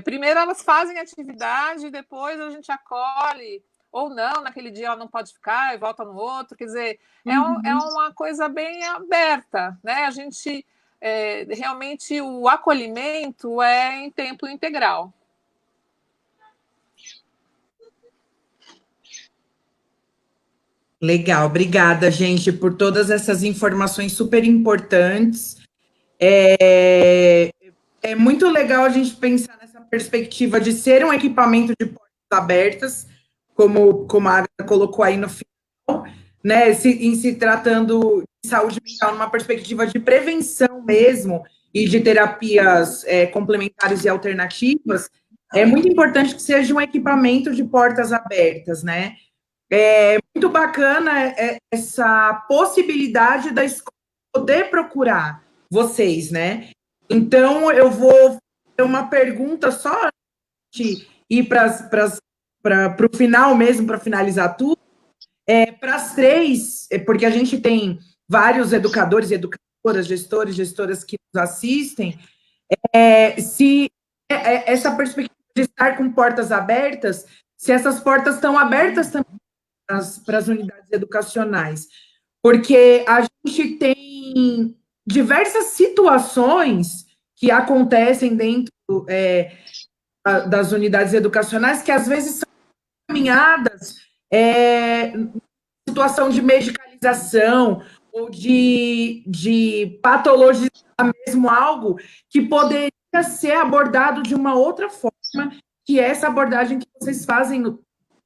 Primeiro elas fazem a atividade, depois a gente acolhe, ou não, naquele dia ela não pode ficar e volta no outro, quer dizer, é uma coisa bem aberta, né? A gente, realmente, o acolhimento é em tempo integral. Legal, obrigada, gente, por todas essas informações super importantes. É muito legal a gente pensar nessa perspectiva de ser um equipamento de portas abertas, como a Agatha colocou aí no final, né, em se tratando de saúde mental numa perspectiva de prevenção mesmo e de terapias complementares e alternativas. É muito importante que seja um equipamento de portas abertas, né? É muito bacana essa possibilidade da escola poder procurar vocês, né? Então, eu vou ter uma pergunta só antes de ir para o final mesmo, para finalizar tudo. Para as três, porque a gente tem vários educadores e educadoras, gestores, gestoras que nos assistem, se essa perspectiva de estar com portas abertas, se essas portas estão abertas também para as unidades educacionais, porque a gente tem diversas situações que acontecem dentro das unidades educacionais que às vezes são caminhadas situação de medicalização ou de patologizar mesmo algo que poderia ser abordado de uma outra forma, que é essa abordagem que vocês fazem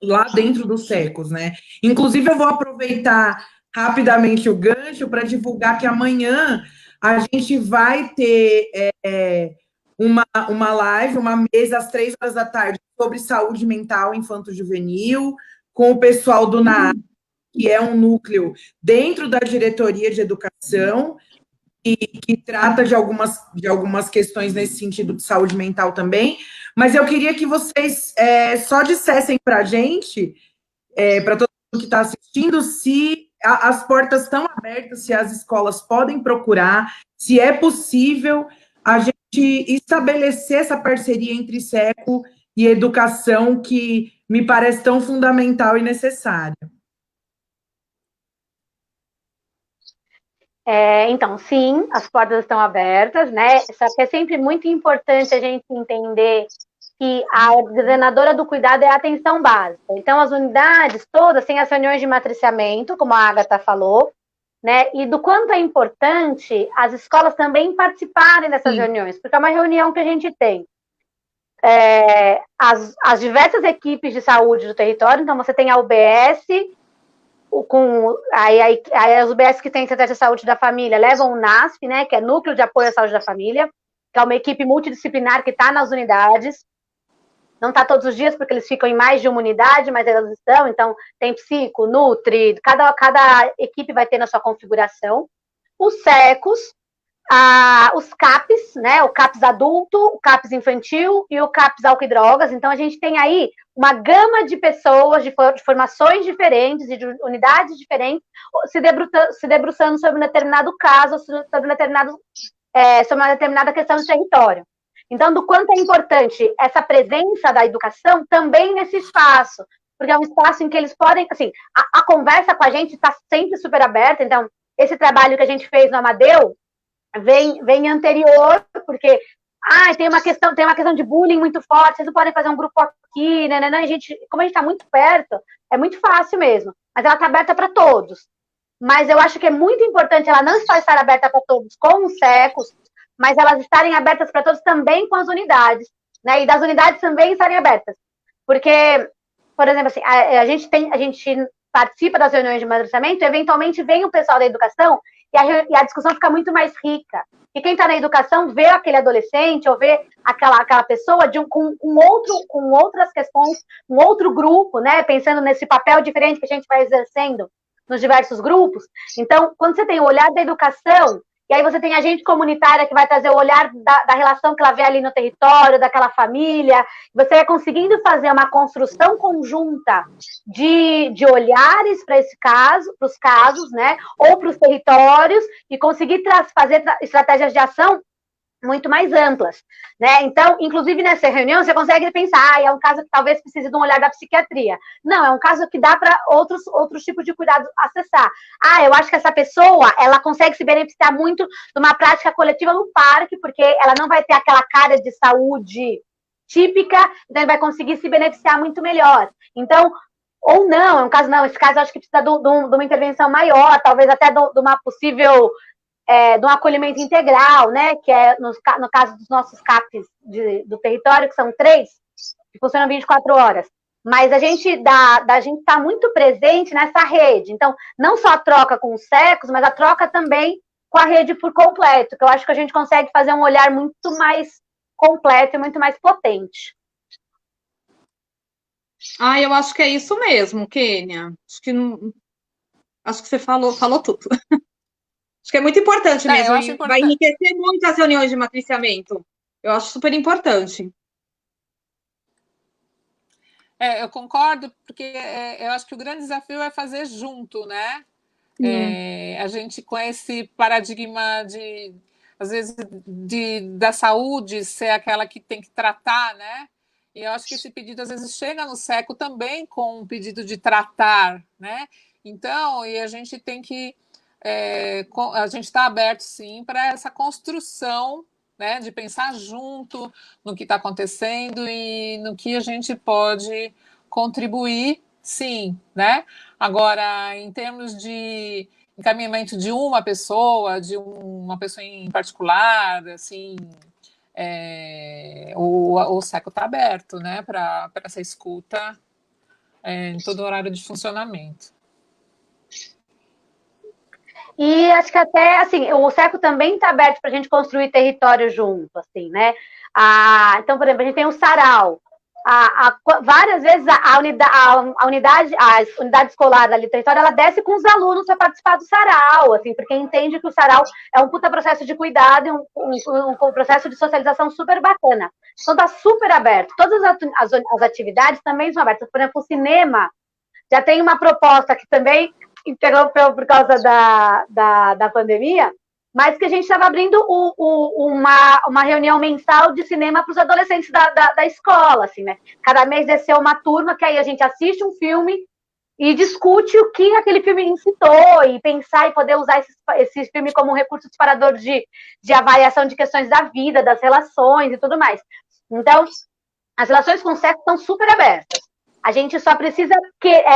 lá dentro dos SECOs, né? Inclusive, eu vou aproveitar rapidamente o gancho para divulgar que amanhã a gente vai ter uma live, uma mesa às 3 horas da tarde sobre saúde mental infanto-juvenil, com o pessoal do NAA, que é um núcleo dentro da diretoria de educação, e que trata de algumas questões nesse sentido de saúde mental também, mas eu queria que vocês só dissessem para a gente, para todo mundo que está assistindo, se as portas estão abertas, se as escolas podem procurar, se é possível a gente estabelecer essa parceria entre SECO e educação, que me parece tão fundamental e necessária. Então, sim, as portas estão abertas, né? Só que é sempre muito importante a gente entender que a coordenadora do cuidado é a atenção básica. Então, as unidades todas têm as reuniões de matriciamento, como a Agatha falou, né? E do quanto é importante as escolas também participarem dessas reuniões, porque é uma reunião que a gente tem as diversas equipes de saúde do território. Então, você tem a UBS, aí as UBS que têm Secretaria de Saúde da Família levam o NASF, né, que é Núcleo de Apoio à Saúde da Família, que é uma equipe multidisciplinar que está nas unidades. Não está todos os dias, porque eles ficam em mais de uma unidade, mas elas estão. Então, tem psico, nutri, cada equipe vai ter na sua configuração. Os SECOS, os CAPs, né? O CAPs adulto, o CAPs infantil e o CAPs álcool e drogas. Então, a gente tem aí uma gama de pessoas, de formações diferentes e de unidades diferentes, se debruçando sobre um determinado caso, sobre uma determinada questão de território. Então, do quanto é importante essa presença da educação também nesse espaço, porque é um espaço em que eles podem, assim, a conversa com a gente está sempre super aberta. Então, esse trabalho que a gente fez no Amadeu vem anterior, porque tem uma questão de bullying muito forte, vocês não podem fazer um grupo aqui, né? Como a gente está muito perto, é muito fácil mesmo, mas ela está aberta para todos. Mas eu acho que é muito importante ela não só estar aberta para todos com os SECOS, mas elas estarem abertas para todos também com as unidades, né? E das unidades também estarem abertas. Porque, por exemplo, assim, a gente participa das reuniões de matriciamento, eventualmente vem o pessoal da educação e a discussão fica muito mais rica. E quem está na educação vê aquele adolescente ou vê aquela pessoa com outras questões, um outro grupo, né? Pensando nesse papel diferente que a gente vai exercendo nos diversos grupos. Então, quando você tem o olhar da educação, e aí você tem a agente comunitária que vai trazer o olhar da relação que ela vê ali no território, daquela família, você vai conseguindo fazer uma construção conjunta de olhares para os casos, né? Ou para os territórios, e conseguir fazer estratégias de ação muito mais amplas, né? Então, inclusive nessa reunião, você consegue pensar, é um caso que talvez precise de um olhar da psiquiatria. Não, é um caso que dá para outros tipos de cuidado acessar. Eu acho que essa pessoa, ela consegue se beneficiar muito de uma prática coletiva no parque, porque ela não vai ter aquela cara de saúde típica, então ele vai conseguir se beneficiar muito melhor. Então, ou não, é um caso não, esse caso eu acho que precisa de uma intervenção maior, talvez até de uma possível de um acolhimento integral, né? Que é no caso dos nossos CAPs do território, que são 3, que funcionam 24 horas. Mas a gente está muito presente nessa rede. Então, não só a troca com os SECOS, mas a troca também com a rede por completo, que eu acho que a gente consegue fazer um olhar muito mais completo e muito mais potente. Eu acho que é isso mesmo, Kênia. Acho que você falou tudo. Acho que é muito importante mesmo. Vai enriquecer muito as reuniões de matriciamento. Eu acho super importante. Eu concordo, porque eu acho que o grande desafio é fazer junto, né? A gente, com esse paradigma às vezes, da saúde ser aquela que tem que tratar, né? E eu acho que esse pedido, às vezes, chega no SECO também com um pedido de tratar, né? Então, e a gente tem que... a gente está aberto, sim, para essa construção, né, de pensar junto no que está acontecendo e no que a gente pode contribuir, sim, né? Agora, em termos de encaminhamento de uma pessoa em particular, assim, o SECO está aberto, né, para essa escuta em todo o horário de funcionamento. E acho que até, assim, o SECO também está aberto para a gente construir território junto, assim, né? Então, por exemplo, a gente tem o sarau. Várias vezes a unidade escolar ali do território, ela desce com os alunos para participar do sarau, assim, porque entende que o sarau é um puta processo de cuidado e um processo de socialização super bacana. Então, está super aberto. Todas as atividades também são abertas. Por exemplo, o cinema já tem uma proposta que também interrompeu por causa da pandemia, mas que a gente estava abrindo uma reunião mensal de cinema para os adolescentes da escola, assim, né? Cada mês desceu uma turma, que aí a gente assiste um filme e discute o que aquele filme incitou, e pensar e poder usar esse filme como um recurso disparador de avaliação de questões da vida, das relações e tudo mais. Então, as relações com o sexo estão super abertas. A gente só precisa,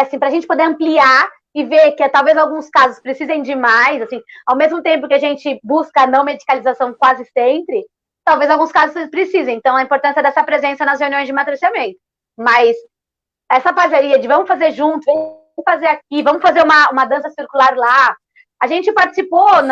assim, para a gente poder ampliar e ver que talvez alguns casos precisem de mais, assim, ao mesmo tempo que a gente busca a não medicalização quase sempre, talvez alguns casos precisem. Então, a importância dessa presença nas reuniões de matriciamento. Mas essa parceria de vamos fazer junto, vamos fazer aqui, vamos fazer uma dança circular lá. A gente participou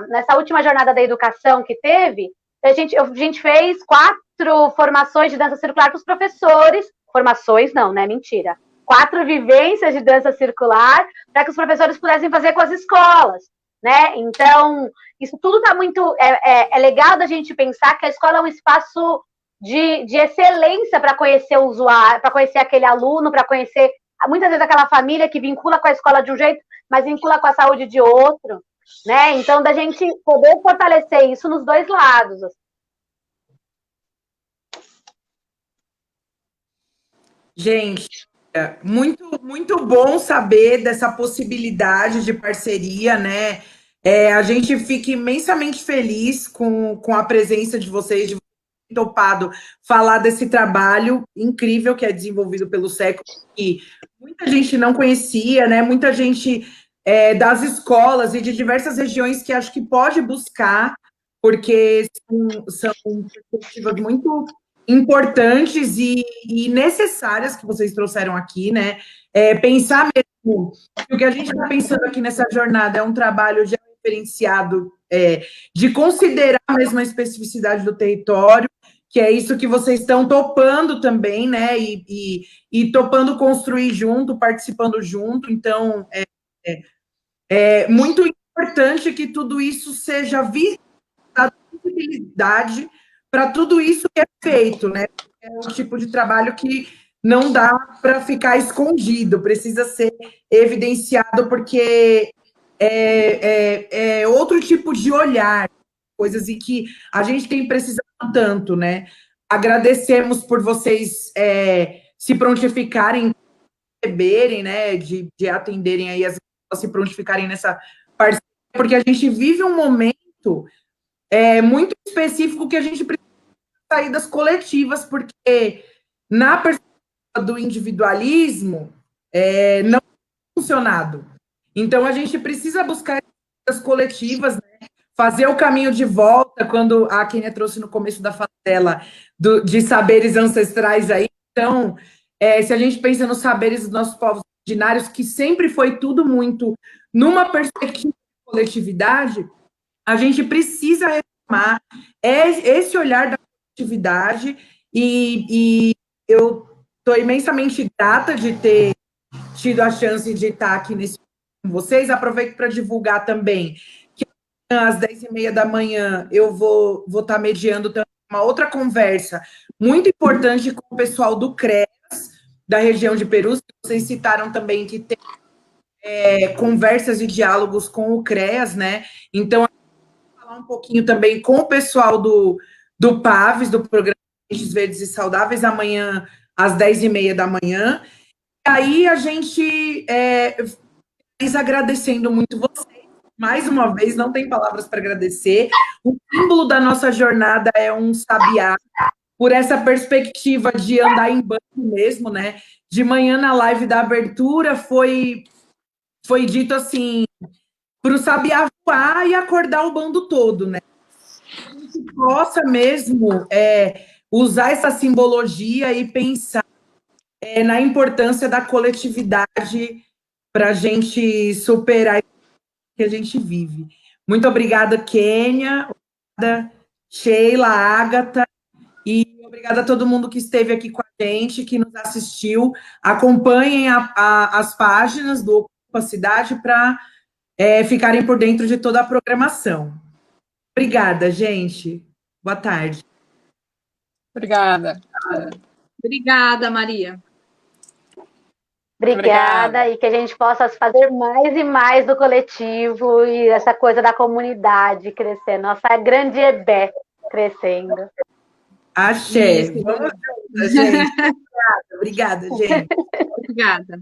nessa última jornada da educação que teve, a gente fez 4 formações de dança circular para os professores. Formações não, né? Mentira. 4 vivências de dança circular para que os professores pudessem fazer com as escolas, né? Então, isso tudo está muito... É legal da gente pensar que a escola é um espaço de excelência para conhecer o usuário, para conhecer aquele aluno, para conhecer, muitas vezes, aquela família que vincula com a escola de um jeito, mas vincula com a saúde de outro, né? Então, da gente poder fortalecer isso nos 2 lados. Gente, muito, muito bom saber dessa possibilidade de parceria, né? A gente fica imensamente feliz com a presença de vocês, de topado falar desse trabalho incrível que é desenvolvido pelo SECO, que muita gente não conhecia, né? Muita gente das escolas e de diversas regiões que acho que pode buscar, porque são perspectivas muito importantes e necessárias que vocês trouxeram aqui, né? Pensar mesmo que o que a gente está pensando aqui nessa jornada é um trabalho já referenciado, de considerar mesmo a especificidade do território, que é isso que vocês estão topando também, né? E topando construir junto, participando junto. Então, é muito importante que tudo isso seja visto, dada visibilidade para tudo isso que é feito, né? É um tipo de trabalho que não dá para ficar escondido, precisa ser evidenciado, porque é outro tipo de olhar, coisas em que a gente tem precisado tanto, né? Agradecemos por vocês se prontificarem, receberem, né? De atenderem aí as pessoas, se prontificarem nessa parceria, porque a gente vive um momento muito específico que a gente precisa de saídas coletivas, porque na perspectiva do individualismo não tem funcionado. Então, a gente precisa buscar as coletivas, né? Fazer o caminho de volta, quando a Kênia trouxe no começo da fala dela, de saberes ancestrais aí. Então, se a gente pensa nos saberes dos nossos povos originários, que sempre foi tudo muito numa perspectiva de coletividade, a gente precisa retomar esse olhar da coletividade, e eu estou imensamente grata de ter tido a chance de estar aqui com vocês. Aproveito para divulgar também que às 10h30 da manhã eu vou estar mediando também uma outra conversa muito importante com o pessoal do CREAS, da região de Perus, que vocês citaram também que tem conversas e diálogos com o CREAS, né? Então, eu vou falar um pouquinho também com o pessoal do PAVES, do Programa Ambientes Verdes e Saudáveis, amanhã às 10h30 da manhã. E aí a gente agradecendo muito vocês. Mais uma vez, não tem palavras para agradecer. O símbolo da nossa jornada é um sabiá, por essa perspectiva de andar em bando mesmo, né? De manhã, na live da abertura, foi dito assim, para o sabiá voar e acordar o bando todo, né? Que a gente possa mesmo usar essa simbologia e pensar na importância da coletividade para a gente superar o que a gente vive. Muito obrigada, Kênia, obrigada, Sheila, Ágata, e obrigada a todo mundo que esteve aqui com a gente, que nos assistiu. Acompanhem as páginas do Ocupa Cidade para ficarem por dentro de toda a programação. Obrigada, gente. Boa tarde. Obrigada. Obrigada, Maria. Obrigada, e que a gente possa fazer mais e mais do coletivo e essa coisa da comunidade crescer. Nossa grande EBE crescendo. Axé. Vamos juntas, gente. Obrigada, gente. Obrigada.